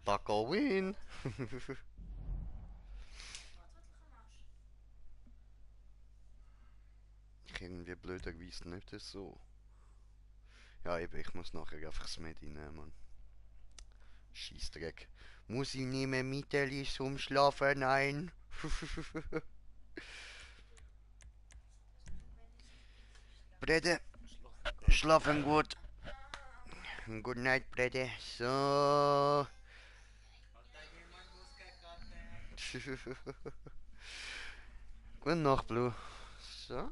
Tackle win. Irgendwie blöderweise nicht so. Ja, eben, ich muss nachher einfach das Medi nehmen. Scheissdreck. Muss ich nehmen Mittel zum Schlafen? Nein. Brede, schlafen gut. Good night, Brede. So. Gute Nacht, Blue. So.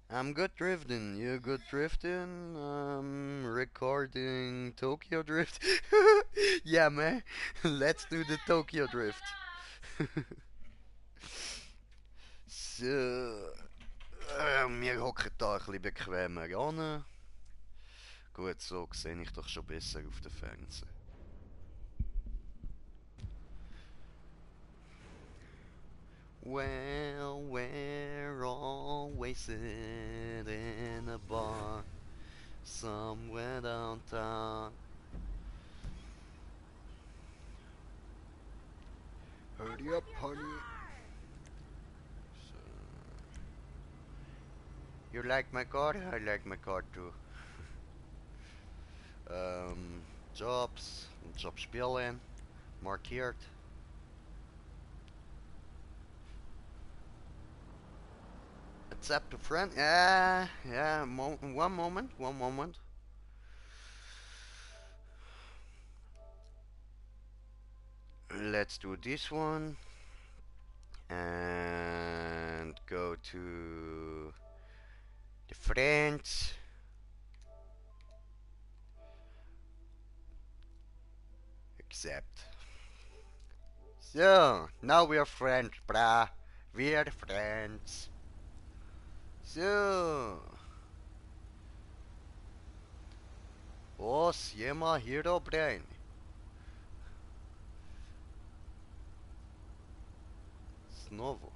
I'm good drifting. You good drifting? Recording Tokyo Drift. Yeah, man. Let's do the Tokyo Drift. So. Wir hocken da ein bisschen bequemer an. Gut, so sehe ich doch schon besser auf dem Fernseher. Well, we're always sitting in a bar somewhere downtown. Hurry up, honey. So, you like my car? I like my car too. Jobs, job spelen, markeerd. Accept a friend. Yeah, one moment. Let's do this one. And go to the friends. Accept. So, now we're friends, brah. We're friends. So. Oh, Siema Hero Brain. Znowu.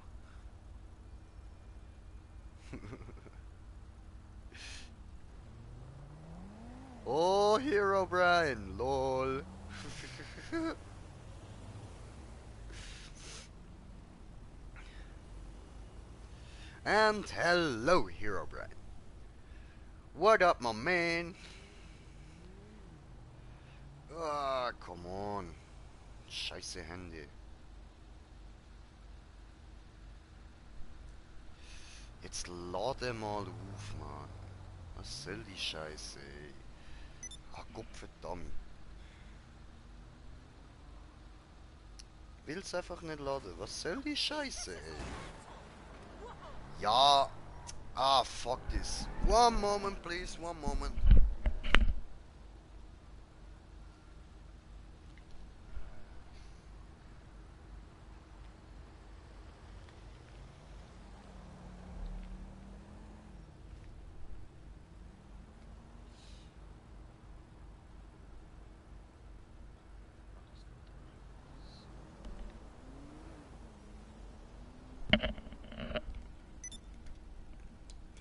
Oh, Hero Brian, lol. And hello, Hero Brian. What up, my man? Ah, come on. Scheiße Handy. Jetzt lade mal auf, Mann. Was soll die Scheiße, ey? Ach Gott verdammt. Will's einfach nicht laden. Was soll die Scheiße, ey? Ja. Ah, fuck this. One moment, please. One moment.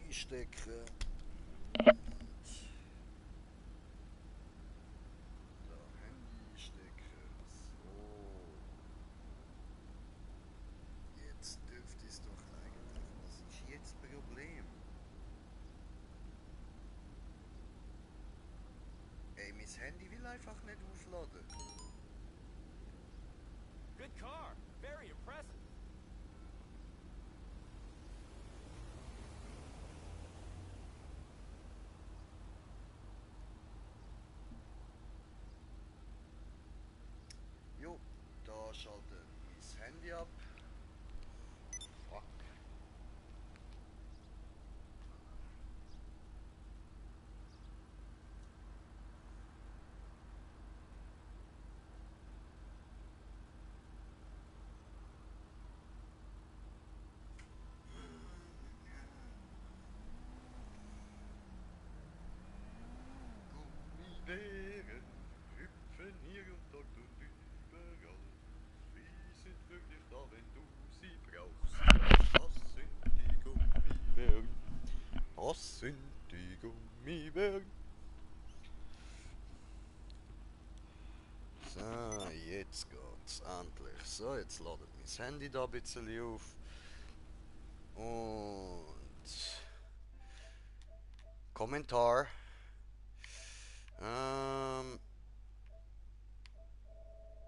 Einstecken. Da, Handy einstecken. So. Jetzt dürfte es doch eigentlich. Was ist jetzt das Problem? Ey, mein Handy will einfach nicht aufladen. Good car. Very impressive. Jo, da schalte mein Handy ab. Fuck. Gummibären hüpfen hier und dort und überall. Sie sind wirklich da, wenn du sie brauchst. Was sind die Gummibären? Was sind die Gummibären? So, jetzt geht's endlich. So, jetzt ladet mein Handy da ein bisschen auf. Und Kommentar.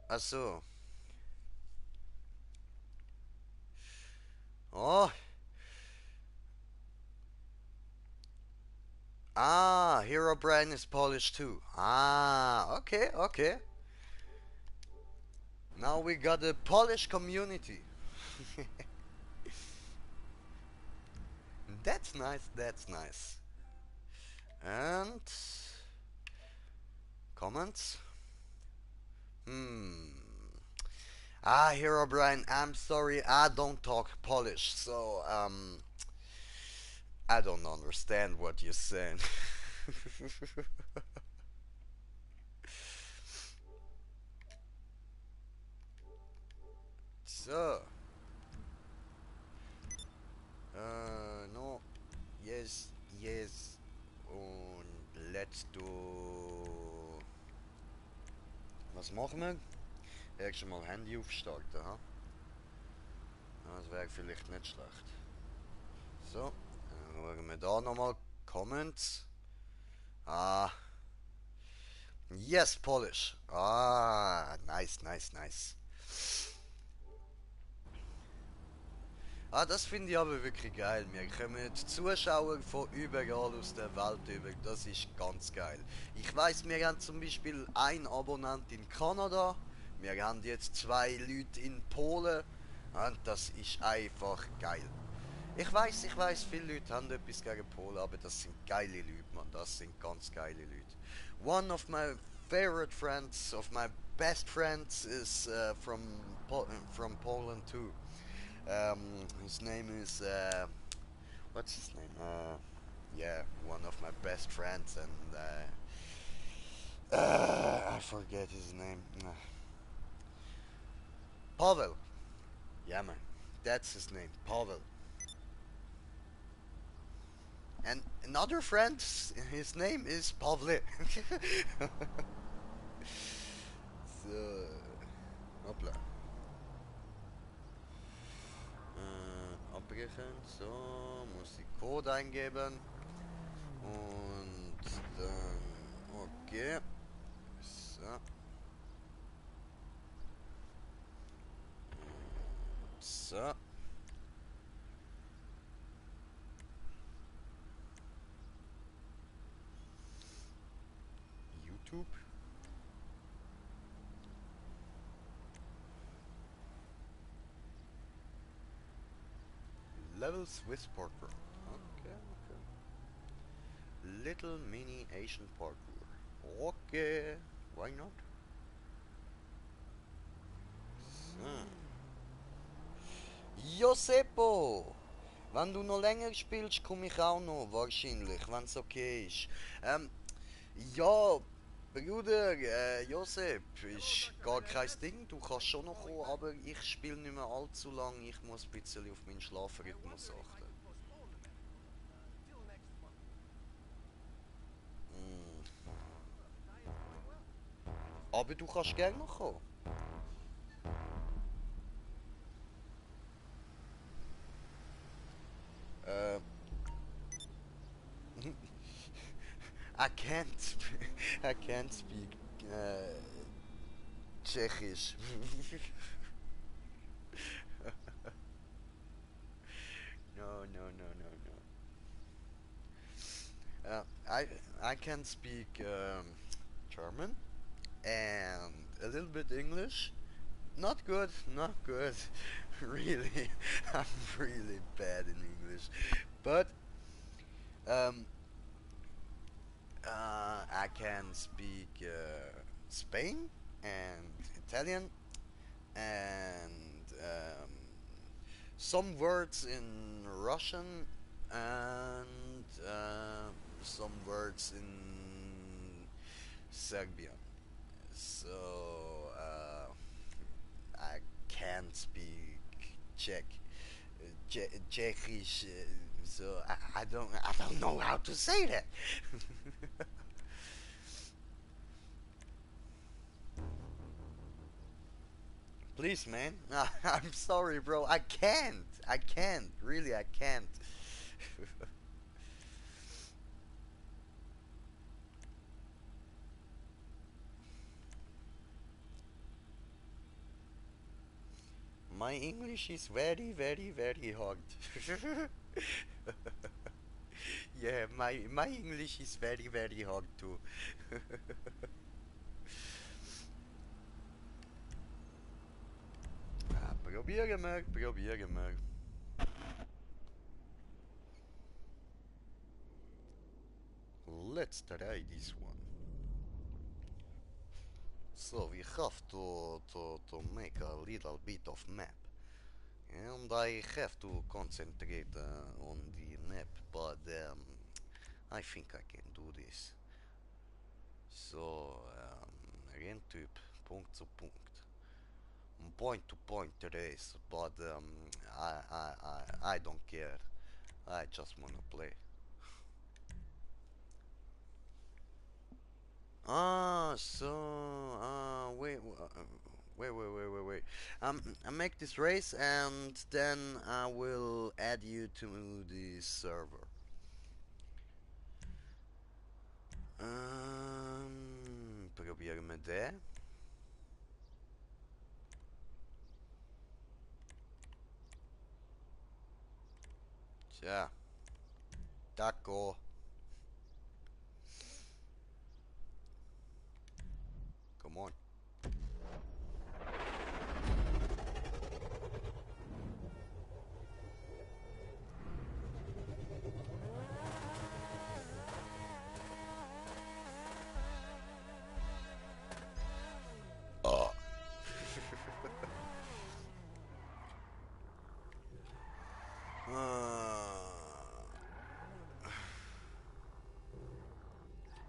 Achso. Oh. Ah, Herobrine is Polish too. Ah, okay, okay. Now we got a Polish community. That's nice, that's nice. And comments? Ah, Herobrine, I'm sorry, I don't talk Polish, so I don't understand what you're saying. So. No. Yes, yes. Und let's do. Was machen wir? Erst mal Handy aufstarten, ha? Das wäre vielleicht nicht schlecht. So, dann schauen wir da nochmal. Comments. Ah. Yes, Polish. Ah, nice, nice, nice. Ah, das finde ich aber wirklich geil. Wir kommen Zuschauer von überall aus der Welt über. Das ist ganz geil. Ich weiß, wir haben zum Beispiel einen Abonnent in Kanada. Wir haben jetzt 2 Leute in Polen. Und das ist einfach geil. Ich weiß, viele Leute haben etwas gegen Polen, aber das sind geile Leute, man. Das sind ganz geile Leute. One of my favorite friends, of my best friends, is from Poland too. His name is what's his name? Yeah, one of my best friends, and I forget his name. Pavel. Yeah, man, that's his name, Pavel. And another friend, his name is Pavle. So, hoppla. Abbrechen, so, muss die Code eingeben. Und dann, okay. So. So. YouTube. Level Swiss parkour. Okay, okay. Little mini Asian parkour. Okay, why not? So. Joseppo! Wenn du noch länger spielst, komme ich auch noch, wahrscheinlich, wenn es okay ist. Ja, Bruder, Josep, ist gar kein Ding, du kannst schon noch kommen, aber ich spiele nicht mehr allzu lang, ich muss ein bisschen auf meinen Schlafrhythmus achten. Mm. Aber du kannst gerne noch kommen. Äh... I can't speak Tschechisch. No, no, no, no, no. I can speak German and a little bit English. Not good, not good. Really, I'm really bad in English. But um, I can speak Spain and Italian and some words in Russian and some words in Serbian. So I can't speak Czech, Czechish. So I don't know how to say that. Please, man. I'm sorry, bro. I can't. Really, I can't. My English is very, very, very hard. Yeah, my English is very, very hard too. Probieren wir. Let's try this one. So we have to make a little bit of map. And I have to concentrate on the map, but I think I can do this. So, Renntyp, Punkt zu Punkt. Point to point race, but I don't care. I just wanna play. Wait. I make this race and then I will add you to the server. Proberen we det. Tja. Taco. Come on. Oh.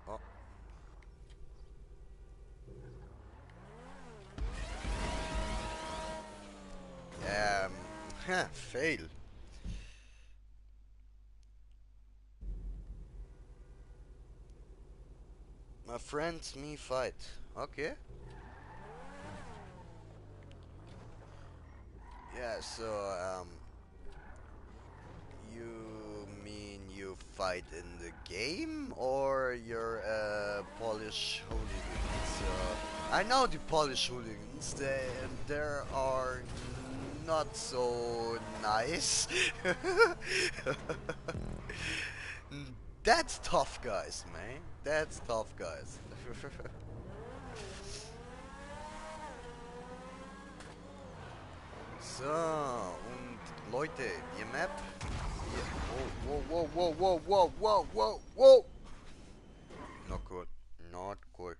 Oh. Fail. My friends, me fight. Okay. Yeah, so, you mean you fight in the game, or you're a Polish hooligans? I know the Polish hooligans, there are not so nice. That's tough guys, man. That's tough guys. So, und Leute, die Map. Whoa, whoa, whoa, whoa, whoa, whoa, whoa, whoa! Not good. Not good.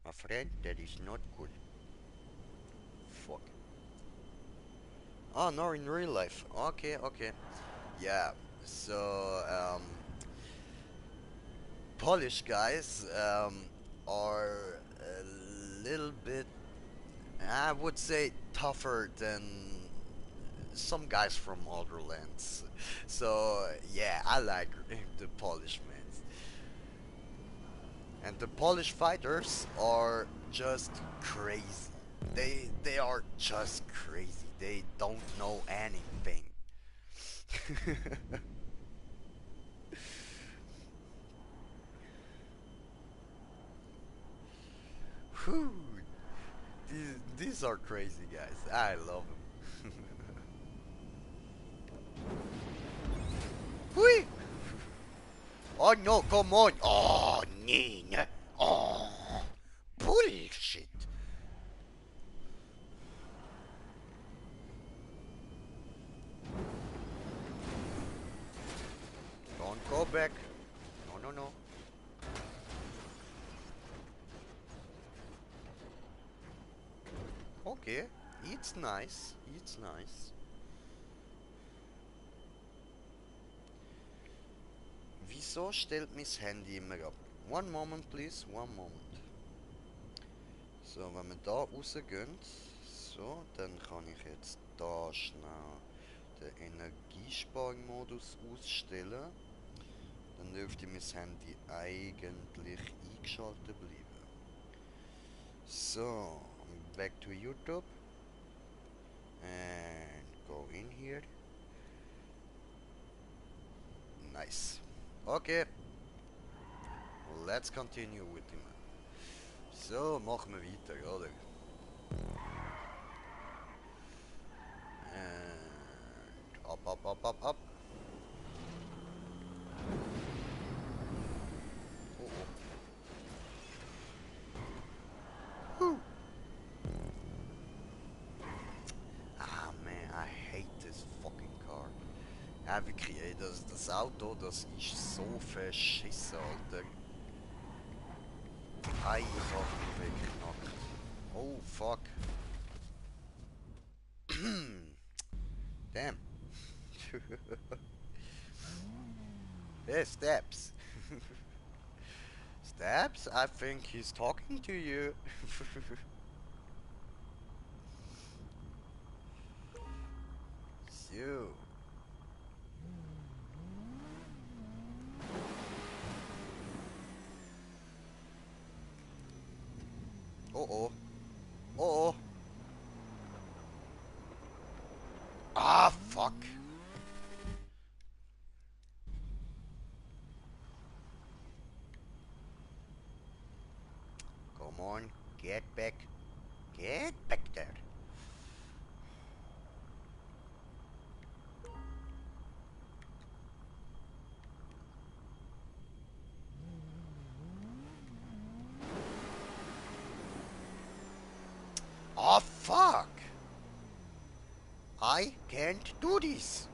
My friend, that is not good. Fuck. Oh, no, in real life. Okay, okay. Yeah, so, Polish guys, are a little bit, I would say, tougher than some guys from other lands. So, yeah, I like the Polish men. And the Polish fighters are just crazy. They are just crazy. They don't know anything. Whew. These are crazy guys. I love them. Whee! Oh no, come on! Oh, Nina! Oh, bullshit! Don't go back. No, no, no. Okay, it's nice. It's nice. Wieso stellt mein Handy immer ab? One moment, please. One moment. So, wenn wir da rausgehen, so, dann kann ich jetzt da schnell den Energiesparmodus ausstellen. Dann dürfte mein Handy eigentlich eingeschaltet bleiben. So, back to YouTube. And go in here. Nice. Okay. Let's continue with him. So, machen wir weiter, oder? And up, up, up, up, up. Whew. Ah man, I hate this fucking car. Ja, wirklich, ey, das Auto, das ist so verschissen, Alter. Ei, ich hab mich weggeknackt. Oh, fuck. Damn. Hey, Steps. Steps, I think he's talking to you. So. Uh-oh. Uh-oh. Ah, fuck. Come on, get back. Get back there. Oh, fuck. I can't do this.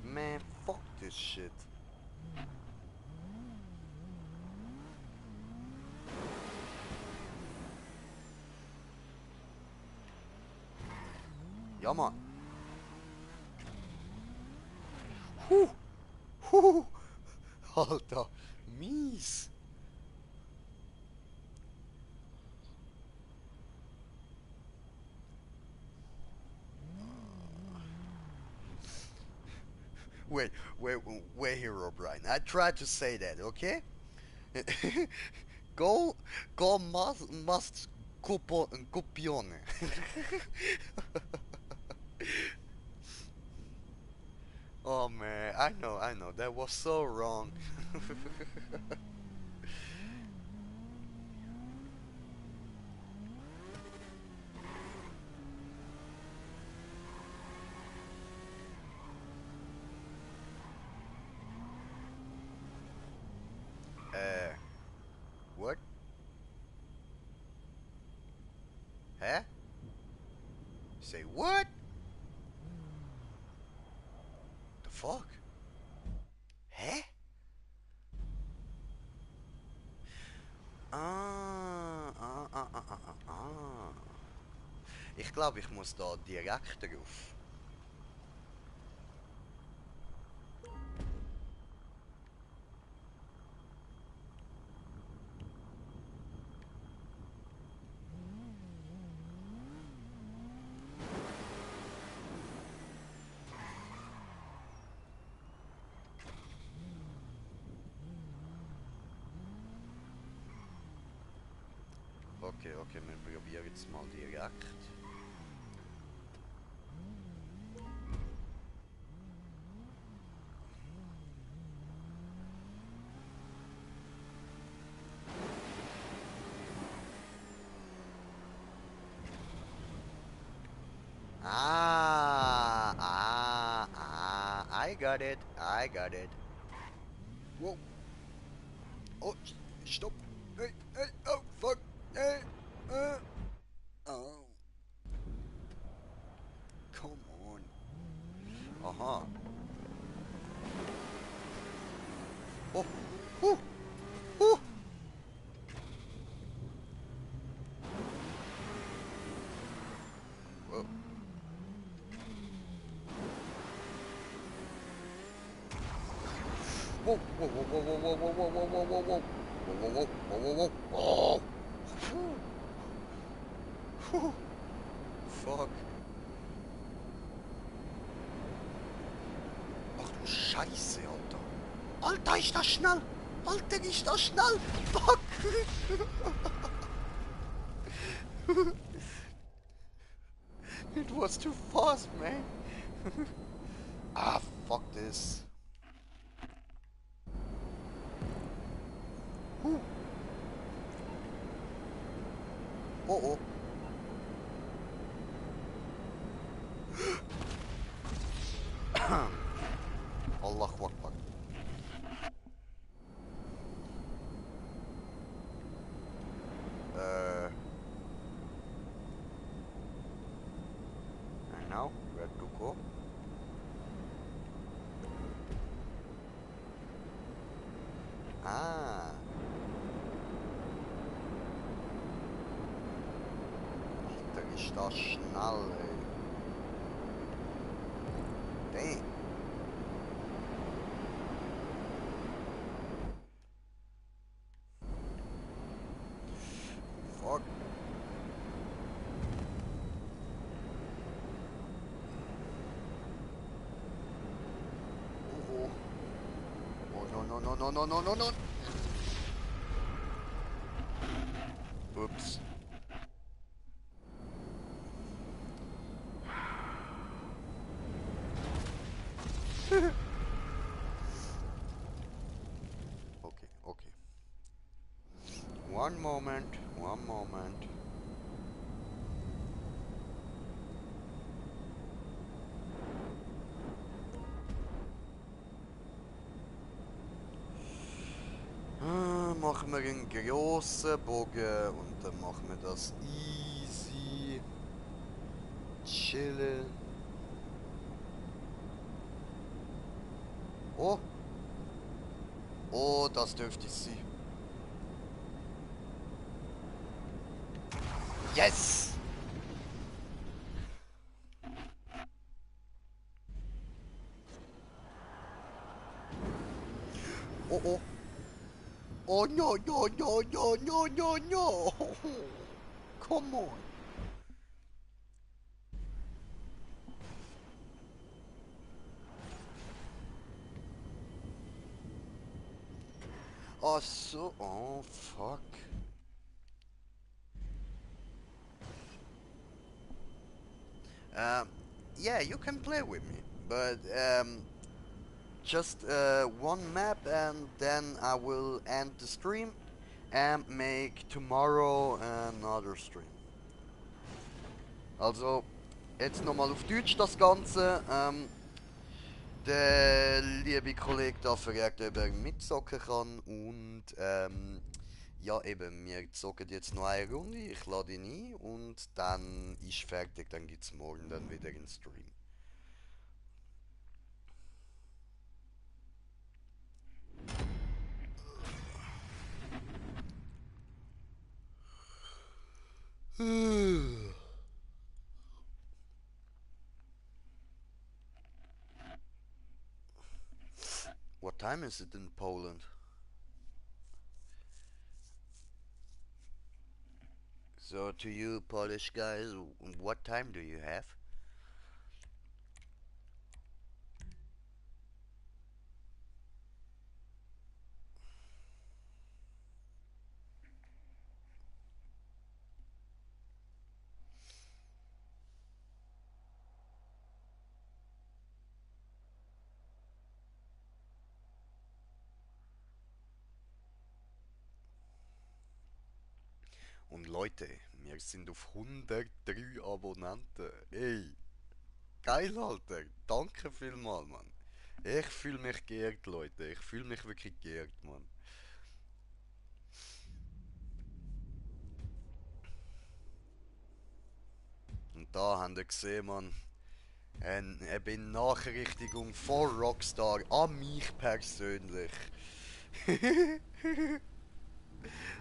Man, fuck this shit. Ja, Mann. Huh. Huh. Alter, mies. Wait here, O'Brien. I tried to say that, okay? go must copione. Oh man, I know, that was so wrong. Hä? Say what? The fuck? Hä? Ah. Ich glaube, ich muss da direkt drauf. Okay, wir probieren jetzt mal direkt. I got it. Whoa. Oh, stop. Hey, oh, fuck. Hey, oh. Come on. Aha. Oh, oh, oh. Whoa. Whoa, whoa, whoa, whoa, whoa, whoa, whoa, whoa, whoa, whoa, whoa. Whoa, whoa, whoa, whoa, whoa, whoa. Oh. Whew. Fuck. Ach du Scheiße, Alter. Alter, ist das schnell. Alter, ist das schnell. Fuck. It was too fast, man. Ah, fuck this. Whew. Oh. Allahu Akbar. And now, where to go? Ah. Alter, ist das schnell, ey. Damn. Fuck. Oh. Oh, no. Oops. Okay. One moment. Machen wir einen grossen Bogen und dann machen wir das easy. Chillen. Oh, das dürfte es sein. Yes! Oh. Oh no. Come on. Oh, so. Oh, fuck. Yeah, you can play with me, but just one map and then I will end the stream and make tomorrow another stream. Also, jetzt nochmal auf Deutsch das Ganze. Der liebe Kollege da fragt, ob er mitzocken kann und Ja, eben, wir zocken jetzt noch eine Runde, ich lade ihn ein und dann ist fertig, dann gibt's morgen dann wieder einen Stream. What time is it in Poland? So to you Polish guys, what time do you have? Und Leute, wir sind auf 103 Abonnenten. Ey, geil, Alter. Danke vielmals, Mann. Ich fühle mich geehrt, Leute. Ich fühle mich wirklich geehrt, Mann. Und da habt ihr gesehen, Mann. Eine Benachrichtigung von Rockstar an mich persönlich.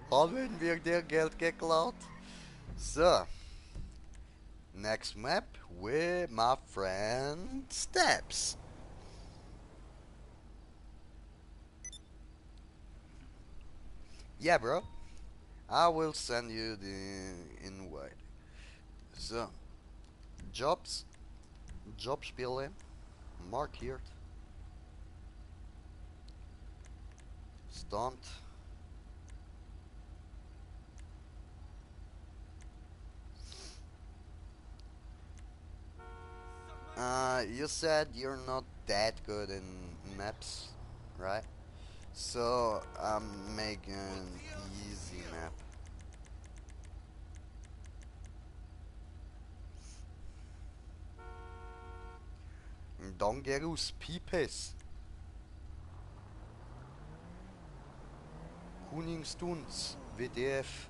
Haben wir dir Geld geklaut? So. Next map with my friend Steps. Yeah, bro. I will send you the invite. So. Jobs. Jobspelen. Markiert. Stunt. You said you're not that good in maps, right? So I'm making an easy map. Dongerus Pipes. Koningstunds WDF.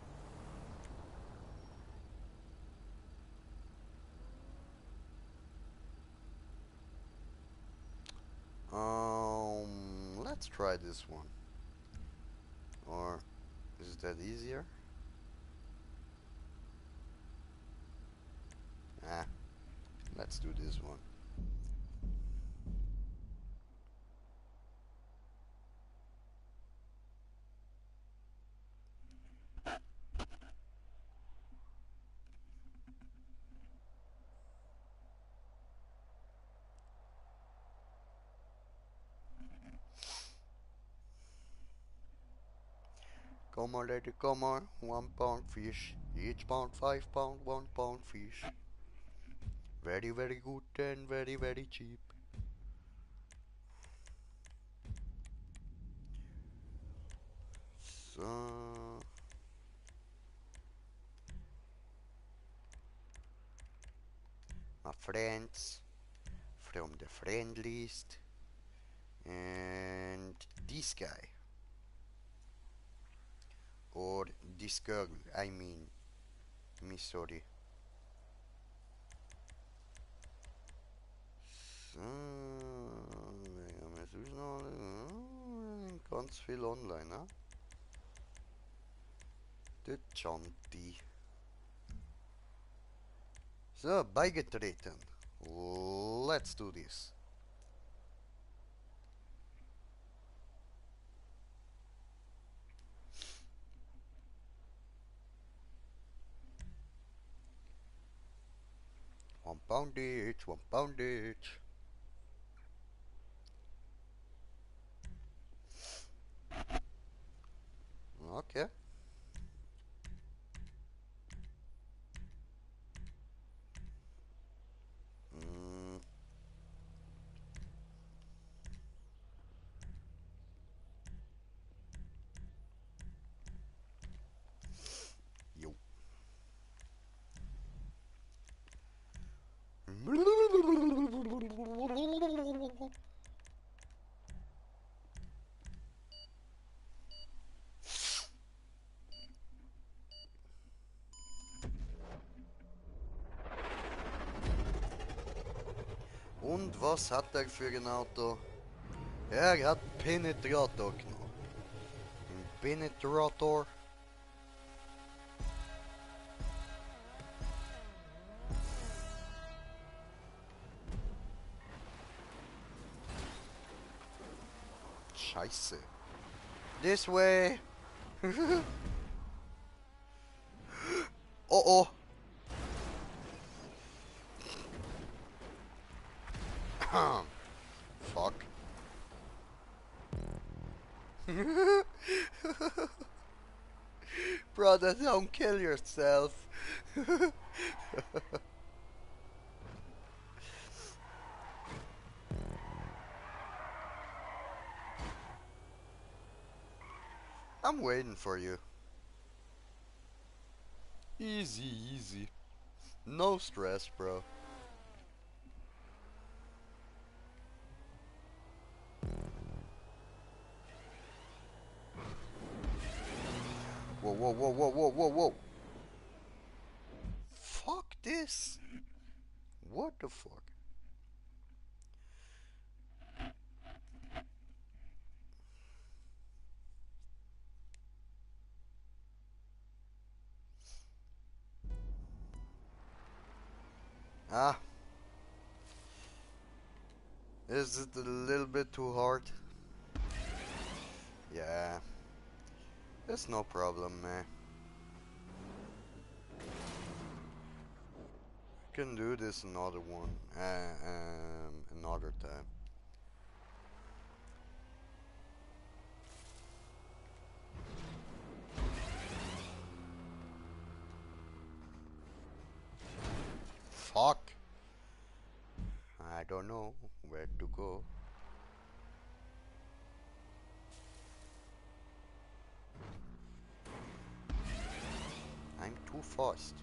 Let's try this one. Or is that easier? Ah, let's do this one. Come on, lady, come on. 1 pound fish. Each pound 5 pound, 1 pound fish. Very, very good and very, very cheap. So, my friends from the friend list, and this guy, or this girl, I mean, me sorry. So, wir haben jetzt noch ganz viel online, ne? Der Chanti. So, beigetreten. Let's do this. One pound each, 1 pound each. Okay. Yo. Und was hat er für ein Auto? Er hat Penetrator genommen. Ein Penetrator. Scheiße. This way. Oh oh. Fuck. Brother, don't kill yourself. I'm waiting for you. Easy, easy. No stress, bro. Whoa, whoa, whoa, whoa, whoa, whoa, whoa. Fuck this. What the fuck? Ah. Is it a little bit too hard? Yeah. It's no problem, man. Can do this another one. Another time. Fuck. I don't know where to go. I'm too fast.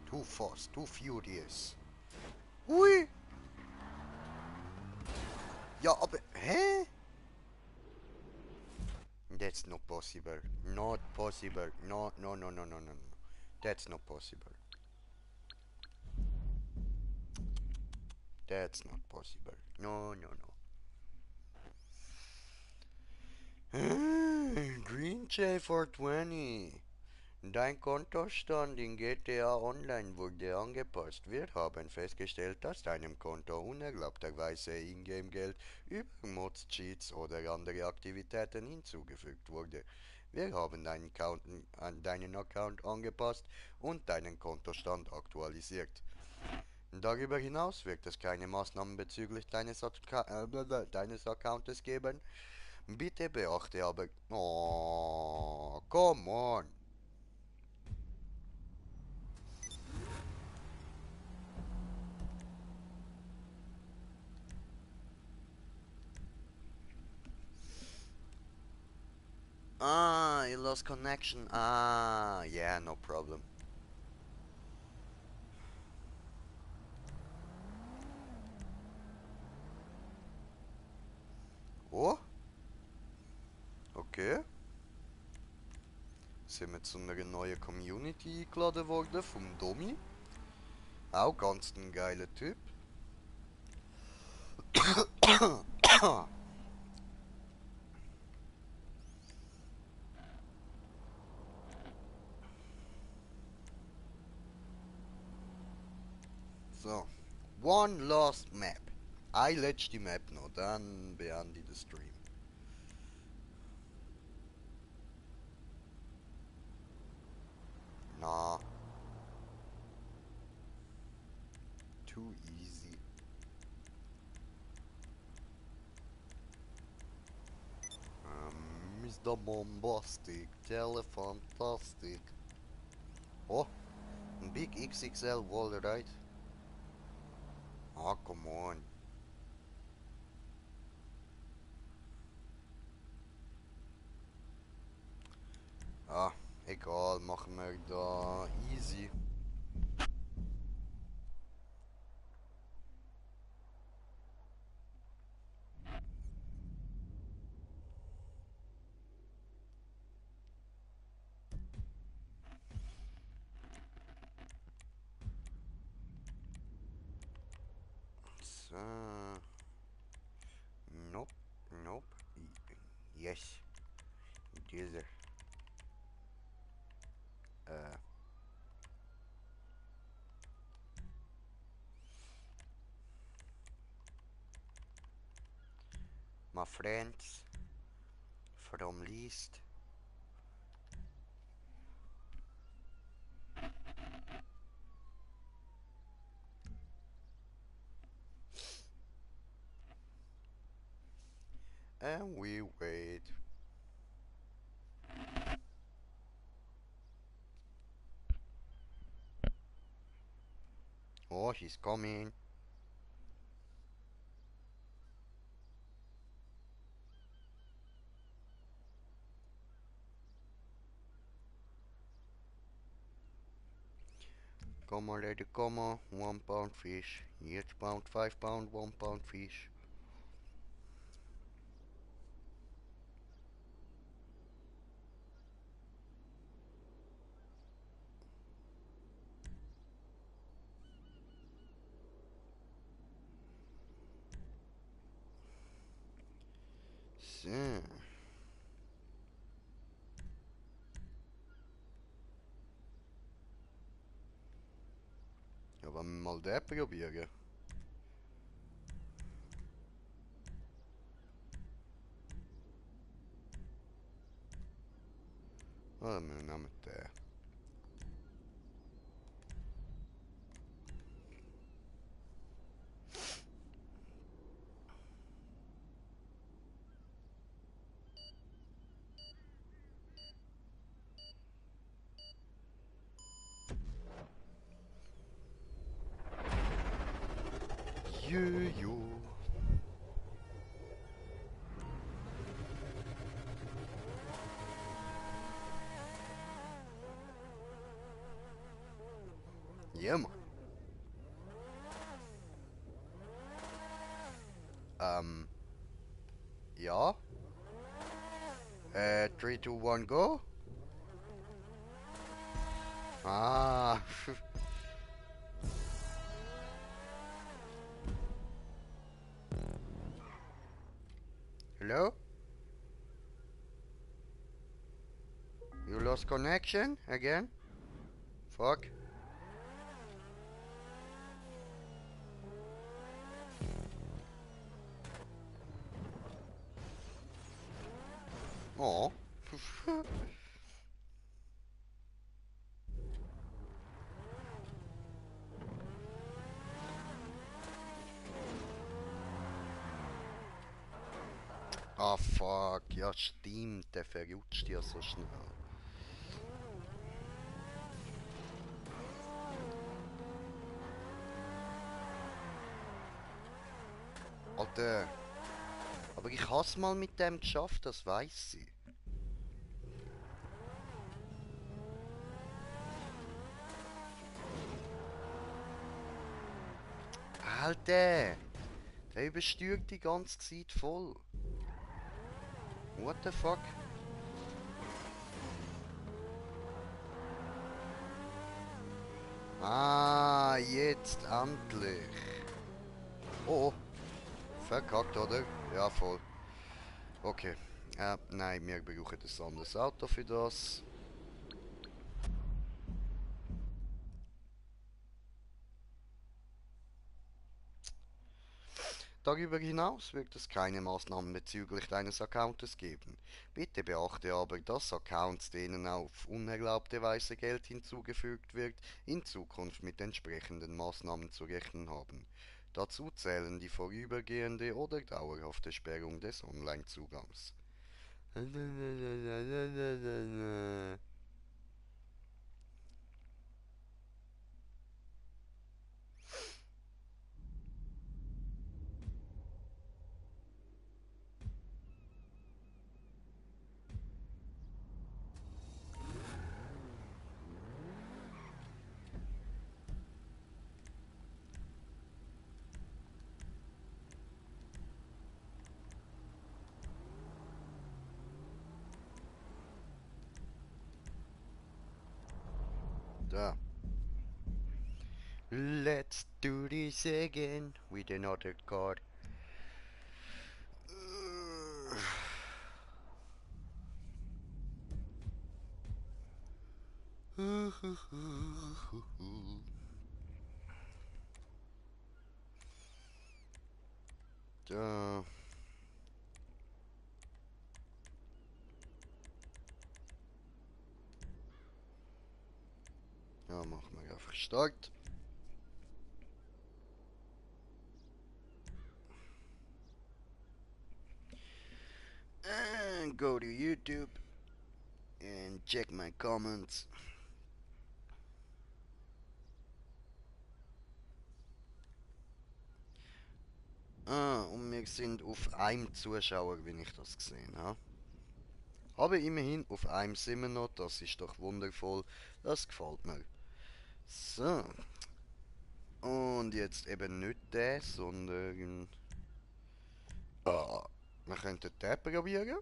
Too fast, too furious. Hui! Ja, aber... Hä? That's not possible. Not possible. No, no, no, no, no, no, no. That's not possible. That's not possible. No, no, no. Green J420. Dein Kontostand in GTA Online wurde angepasst. Wir haben festgestellt, dass deinem Konto unerlaubterweise Ingame-Geld über Mods, Cheats oder andere Aktivitäten hinzugefügt wurde. Wir haben deinen Account angepasst und deinen Kontostand aktualisiert. Darüber hinaus wird es keine Maßnahmen bezüglich deines Accountes geben. Bitte beachte aber... Oh, come on! Ah, you lost connection. Ah, yeah, no problem. Oh? Okay. Sind wir zu einer neuen Community eingeladen worden vom Domi. Auch ganz ein geiler Typ. So, one last map. Eine letzte Map noch, dann beende ich den Stream. Nah. Too easy. Mr. Bombastic, Telefantastic. Oh, ein Big XXL wall, right? Ah, come on. Ah, egal, machen wir da easy. So. my friends from Least. And we wait. Oh, he's coming. Come on, lady, come on. 1 pound fish. Each pound, 5 pound, 1 pound fish. So. Ja, wollen wir mal den probieren? Oder wir nehmen den. Jojo. Ja, Mann. Ja. 3, 2, 1, go. Ah. Hello? You lost connection again? Fuck. Oh. Ah, fuck. Ja, stimmt. Der verrutscht ja so schnell. Alter. Aber ich hab's mal mit dem geschafft, das weiß ich. Alter! Der übersteuert die ganze Zeit voll. What the fuck? Ah, jetzt endlich. Oh, verkackt, oder? Ja, voll. Okay. Nein, wir brauchen ein anderes Auto für das. Darüber hinaus wird es keine Maßnahmen bezüglich deines Accounts geben. Bitte beachte aber, dass Accounts, denen auf unerlaubte Weise Geld hinzugefügt wird, in Zukunft mit entsprechenden Maßnahmen zu rechnen haben. Dazu zählen die vorübergehende oder dauerhafte Sperrung des Online-Zugangs. Da. Let's do this again with another card. Da. dann machen wir einfach Start. And go to YouTube and check my comments. Und wir sind auf einem Zuschauer, wie ich das gesehen habe. Aber immerhin, auf einem sind wir noch, das ist doch wundervoll, das gefällt mir. So. Und jetzt eben nicht der, sondern... wir könnten den probieren.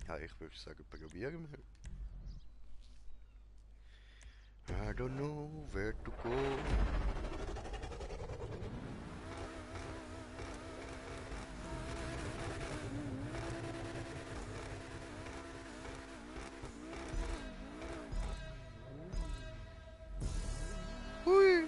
Ja, ich würde sagen, probieren wir. I don't know where to go. Hui.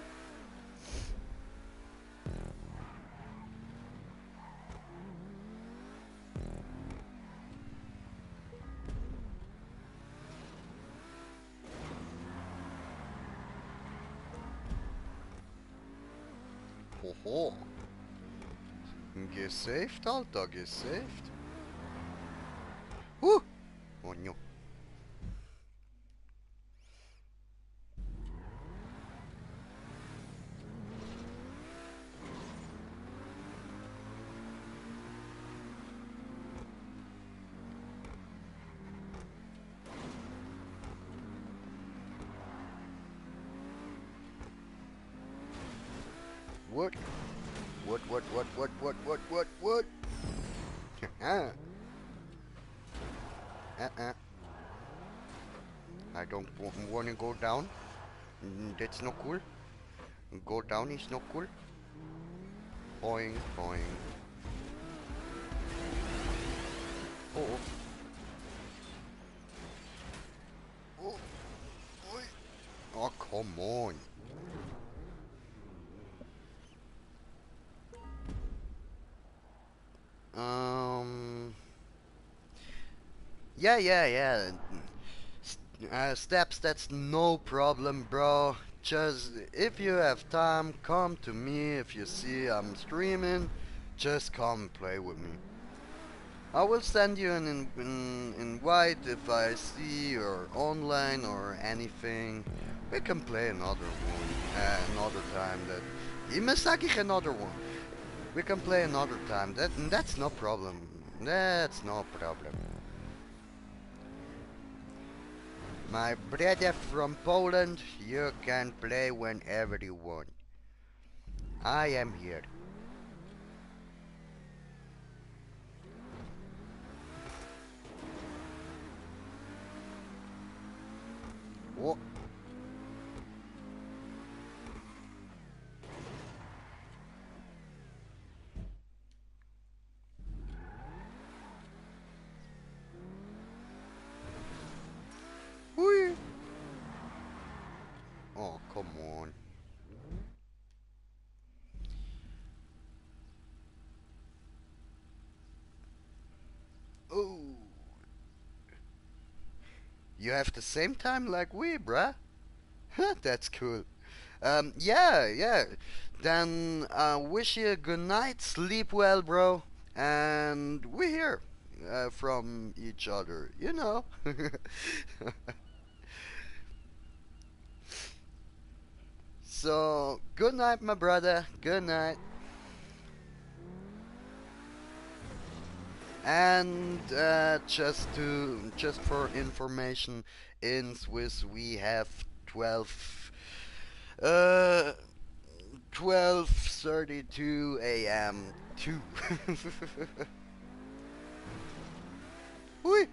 Hoho. Gesaved, Alter, gesaved. Oh no. What? What? I don't want to go down. That's not cool. Go down is not cool. Boing, boing. Oh. Oh. Oi. Oh, come on. Yeah. Steps, that's no problem, bro. Just, if you have time, come to me. If you see I'm streaming, just come play with me. I will send you an invite if I see you're online or anything. We can play another one, another time. That Immer sag ich another one. We can play another time. That's no problem. That's no problem. My brother from Poland, you can play whenever you want. I am here. Oh. Whee. Oh, come on. Oh. You have the same time like we, bruh? That's cool. Yeah. Then, wish you a good night, sleep well, bro. And we hear from each other, you know. So, good night, my brother. Good night. And just for information, in Swiss we have 12:32 a.m. too. Hui.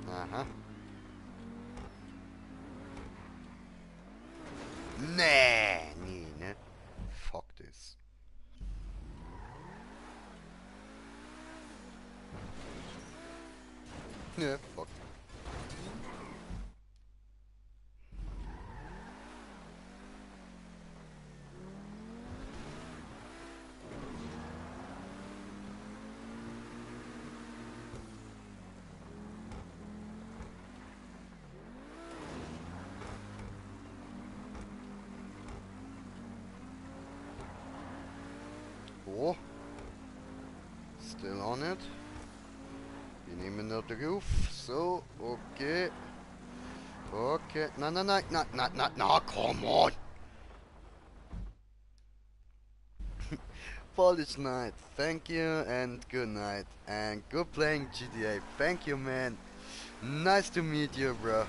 Uh-huh. Nee. Fuck this. Yeah, fuck. Oh. Still on it. Wir nehmen da drauf. So, okay. Okay. Nein, nein, nein, nein, nein, nein, nein, come on! Polish night. Thank you and good night. And good playing GTA. Thank you, man. Nice to meet you, bro.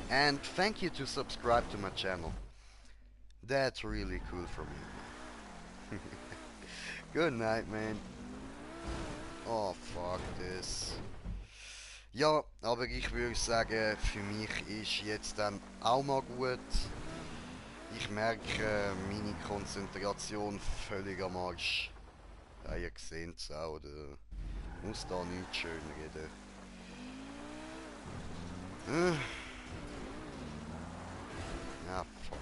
And thank you to subscribe to my channel. That's really cool from you. Good night, man. Oh, fuck this. Ja, aber ich würde sagen, für mich ist jetzt dann auch mal gut. Ich merke meine Konzentration völlig am Arsch. Ja, ihr seht es auch, oder? Muss da nichts schön reden. Ja, fuck.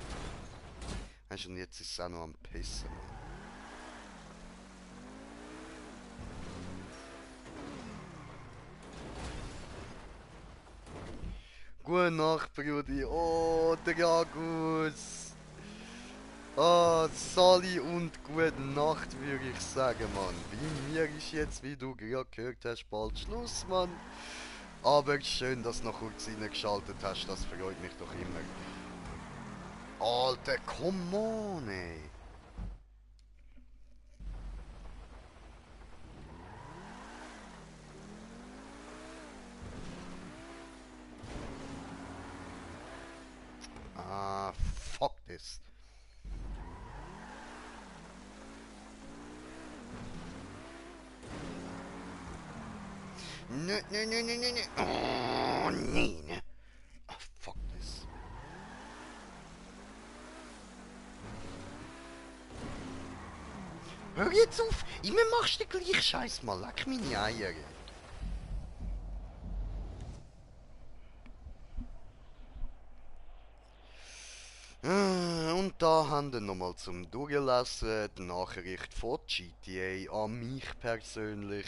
Weißt du, und jetzt ist es auch noch am Pissen, Mann. Gute Nacht, Brudi. Oh, Dragus. Ah, Sali und gute Nacht, würde ich sagen, Mann. Bei mir ist jetzt, wie du gerade gehört hast, bald Schluss, Mann. Aber schön, dass du noch kurz reingeschaltet hast, das freut mich doch immer. Alter, come on, ey. Ah, fuck this. Nö, nö, nö, nö, nö, nö. Oh, nee, ne. Ah, fuck this. Hör jetzt auf! Immer machst du den gleichen Scheiß mal. Leck meine Eier. Und da haben wir nochmal zum Durchlesen die Nachricht von GTA an mich persönlich.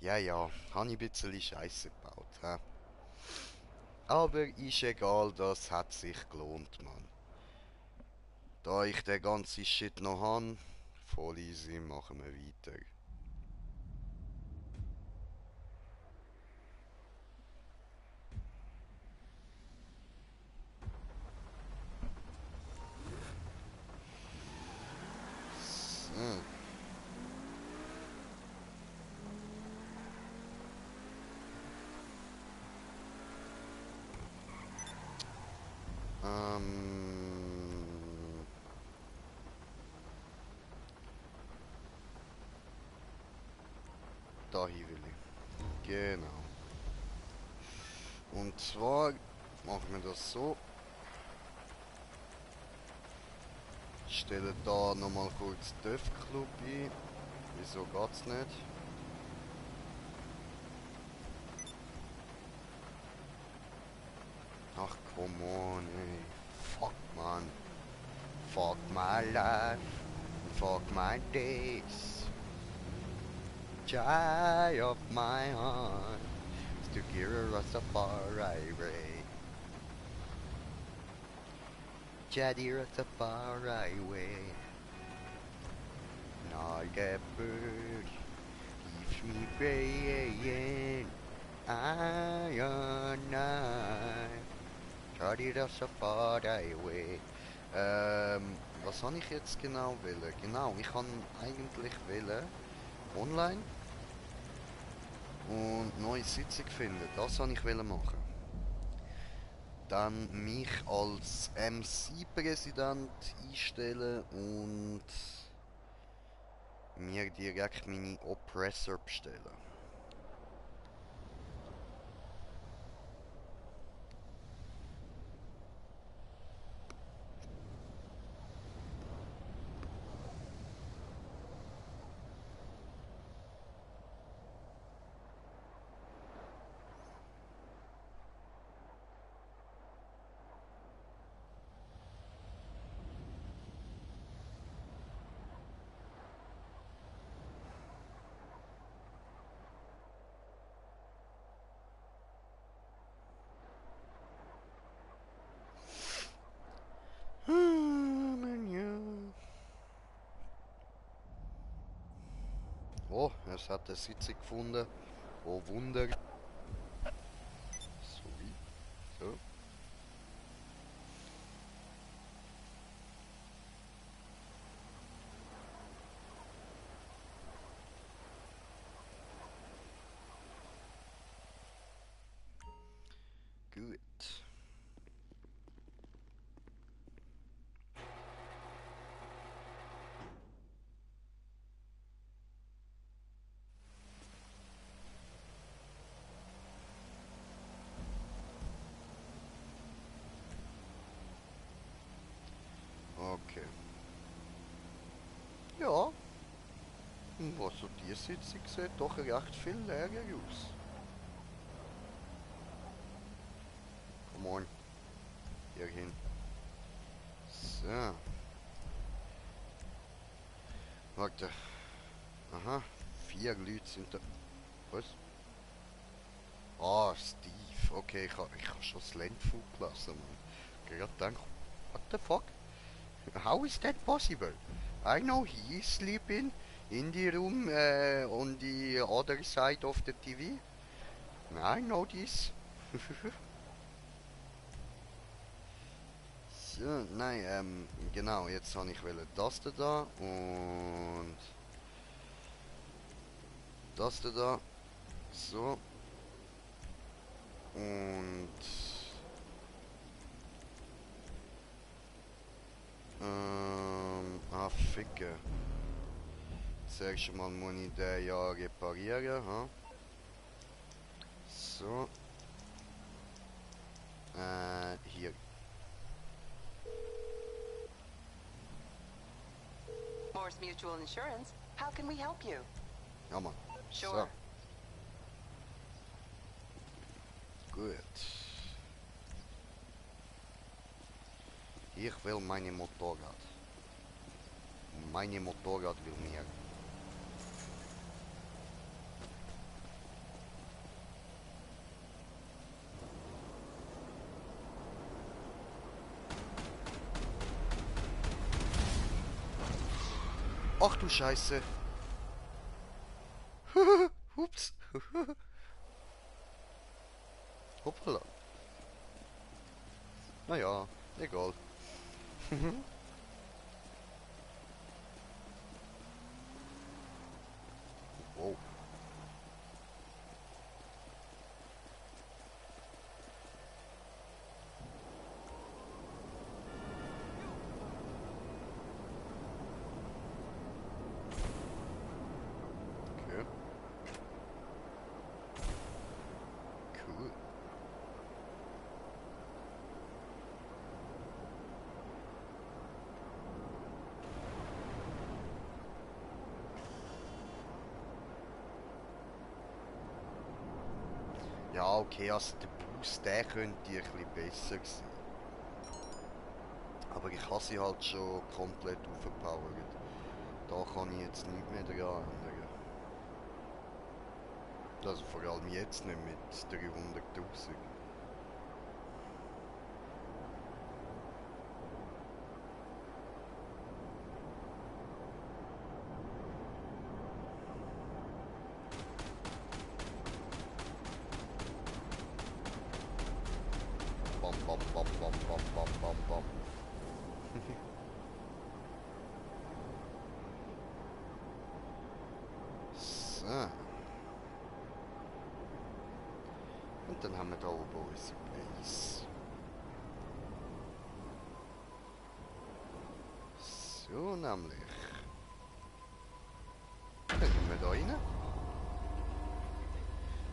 Ja, ja, habe ich ein bisschen Scheiße gebaut. He? Aber ist egal, das hat sich gelohnt, Mann. Da ich den ganzen Shit noch habe, voll easy, machen wir weiter. So. Dahin will ich. Genau. Und zwar machen wir das so. Ich stelle da nochmal kurz Döf Club ein. Wieso geht's nicht? Ach, come on, ey. Fuck, man. Fuck my life. Fuck my days. Joy of my heart. To hear a Rastafari ray. Jadi Rastafari way. Not that bird keeps me praying. I and I. Jadi Rastafari way. Was habe ich jetzt genau wollen? Genau, ich kann eigentlich wollen online und neue Sitzung finden. Das wollte ich machen. Dann mich als MC-Präsident einstellen und mir direkt meine Oppressor bestellen. Oh, es hat eine Sitzung gefunden. Oh Wunder. So wie. So. Gut. Okay. Ja. Was so die Sitzung sieht, doch recht viel leerer aus. Come on. Hier hin. So. Warte. Aha. 4 Leute sind da. Was? Ah, Steve. Okay, ich hab schon das Landfall gelassen, man. Gerade gedacht, what the fuck? How is that possible? I know he is sleeping in the room on the other side of the TV. I know this. So, nein, genau, jetzt habe ich das da und das da. So. Und ficke. Zuerst mal muss ich den ja reparieren, ha? So. Hier. Morse Mutual Insurance. How can we help you? Ja, Mann. Sure. So. Gut. Ich will meine Motorrad. Meine Motorrad will mehr. Ach du Scheiße. Ups. Hoppala. Naja, egal. Oh. Okay. Cool. Ja, okay, also der Boost, der könnte ein bisschen besser sein. Aber ich habe sie halt schon komplett aufgepowert. Da kann ich jetzt nichts mehr daran ändern. Also vor allem jetzt nicht mit 300'000. Bam, bam, bam, bam, bam, bam, bam, bam. So. Und dann haben wir da oben unsere Base. So nämlich. Dann gehen wir da rein.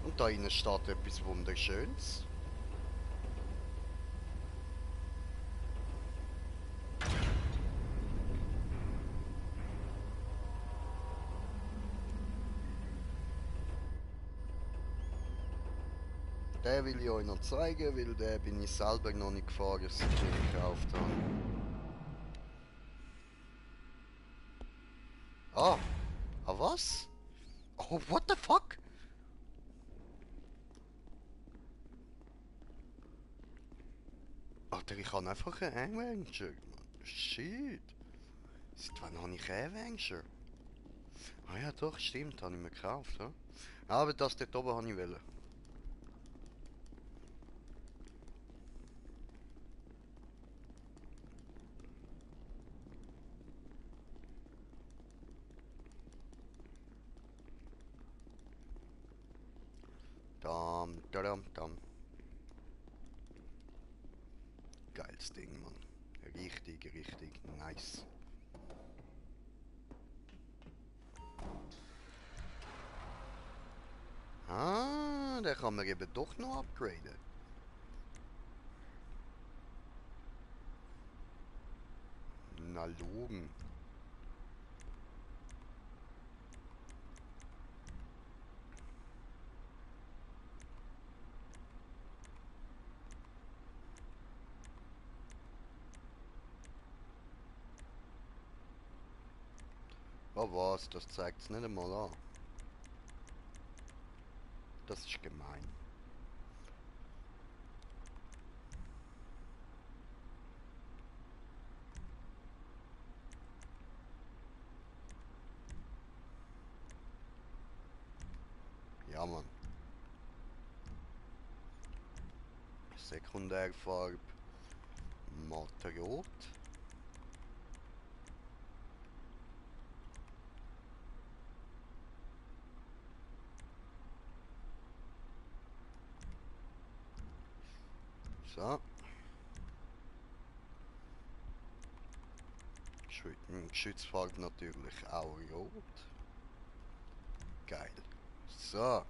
Und da innen steht etwas Wunderschönes. Den will ich euch noch zeigen, weil den bin ich selber noch nicht gefahren, seit ich ihn gekauft habe. Ah, was? Oh, what the fuck? Alter, ich habe einfach einen Avenger. Shit. Seit wann habe ich einen Avenger? Ah ja, doch, stimmt, habe ich mir gekauft. Ja? Aber das dort oben habe ich wollen. Dam, dam, dam. Geiles Ding, Mann. Richtig, richtig nice. Ah, den kann man eben doch noch upgraden. Na logen. Oh was, das zeigt es nicht einmal an. Das ist gemein. Ja, Mann. Sekundärfarbe. Matte Rot. So. Geschützfarbe natürlich auch rot. Geil. So.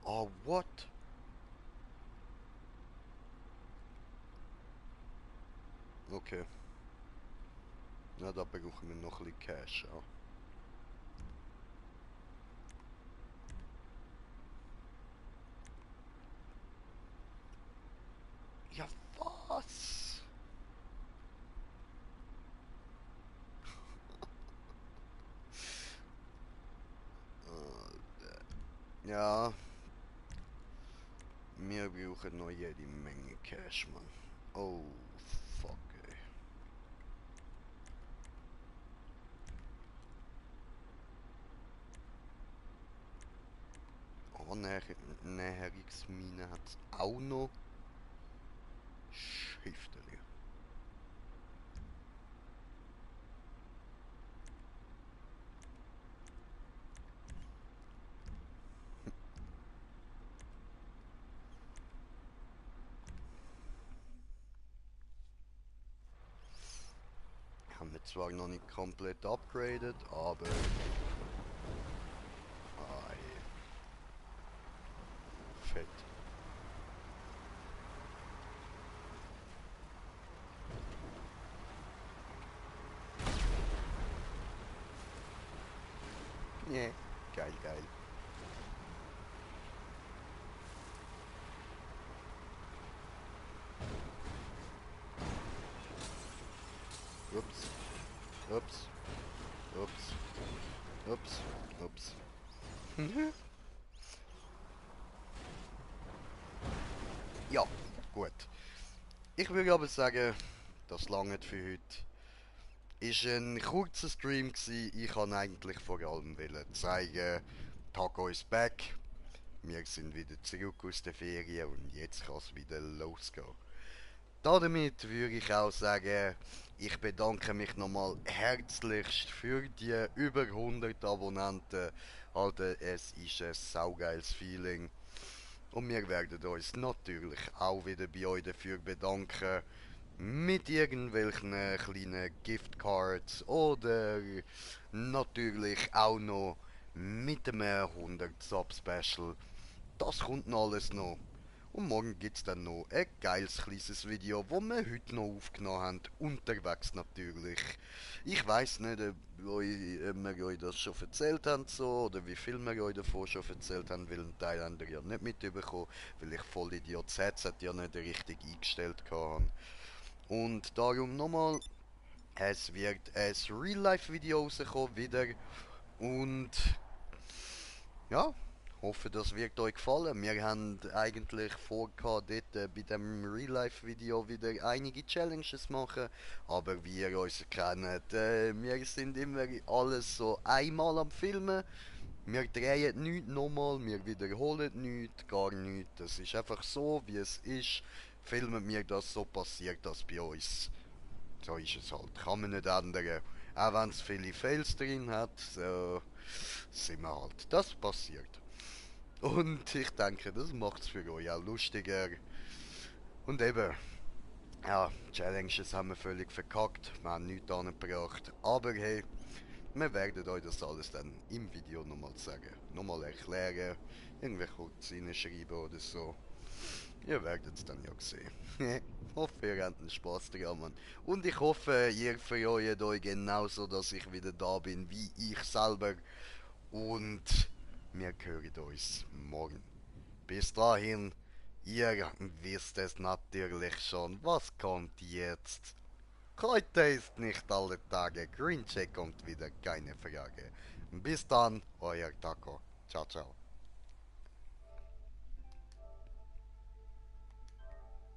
Oh, what? Okay. Na, da brauchen wir noch ein bisschen Cash, ja. Ja, was? Ja, wir brauchen noch jede Menge Cash, Mann. Oh, fuck, ey. Oh, Näherungsmine hat es auch noch. Schäfteli. Haben wir zwar noch nicht komplett upgraded, aber... Ei. Fett. Yeah. Geil, geil. Ups. Ups. Ups. Ups. Ups. Ja, gut. Ich würde aber sagen, das lange für heute. Ist ein kurzer Stream gsi. Ich kann eigentlich vor allem zeigen, Taco ist back. Wir sind wieder zurück aus der Ferien und jetzt kann es wieder losgehen. Damit würde ich auch sagen, ich bedanke mich nochmal herzlichst für die über 100 Abonnenten. Alter, es ist ein saugeiles Feeling. Und wir werden uns natürlich auch wieder bei euch dafür bedanken. Mit irgendwelchen kleinen Giftcards oder natürlich auch noch mit einem 100 Sub Special. Das kommt noch alles noch. Und morgen gibt es dann noch ein geiles kleines Video, das wir heute noch aufgenommen haben. Unterwegs natürlich. Ich weiss nicht, ob wir euch das schon erzählt haben so, oder wie viel wir euch davon schon erzählt haben, weil ein Teil haben ihr ja nicht mitbekommen, weil ich voll Idiot das Headset ja nicht richtig eingestellt habe. Und darum nochmal, es wird ein Real-Life-Video rauskommen wieder. Und ja, hoffe, das wird euch gefallen. Wir haben eigentlich vor, dort bei dem Real-Life-Video wieder einige Challenges machen. Aber wie ihr uns kennt, wir sind immer alles so einmal am Filmen. Wir drehen nichts nochmal, wir wiederholen nichts, gar nichts. Das ist einfach so, wie es ist. Filmen wir das, so passiert das bei uns. So ist es halt, kann man nicht ändern. Auch wenn es viele Fails drin hat, so sind wir halt. Das passiert. Und ich denke, das macht es für euch auch lustiger. Und eben, ja, Challenges haben wir völlig verkackt, wir haben nichts angebracht. Aber hey, wir werden euch das alles dann im Video nochmal sagen, nochmal erklären, irgendwie kurz reinschreiben oder so. Ihr werdet es dann ja sehen. Ich hoffe, ihr habt einen Spaß dran, Mann. Und ich hoffe, ihr freut euch genauso, dass ich wieder da bin, wie ich selber. Und wir hören uns morgen. Bis dahin, ihr wisst es natürlich schon, was kommt jetzt? Heute ist nicht alle Tage, Green Check kommt wieder, keine Frage. Bis dann, euer Taco. Ciao, ciao.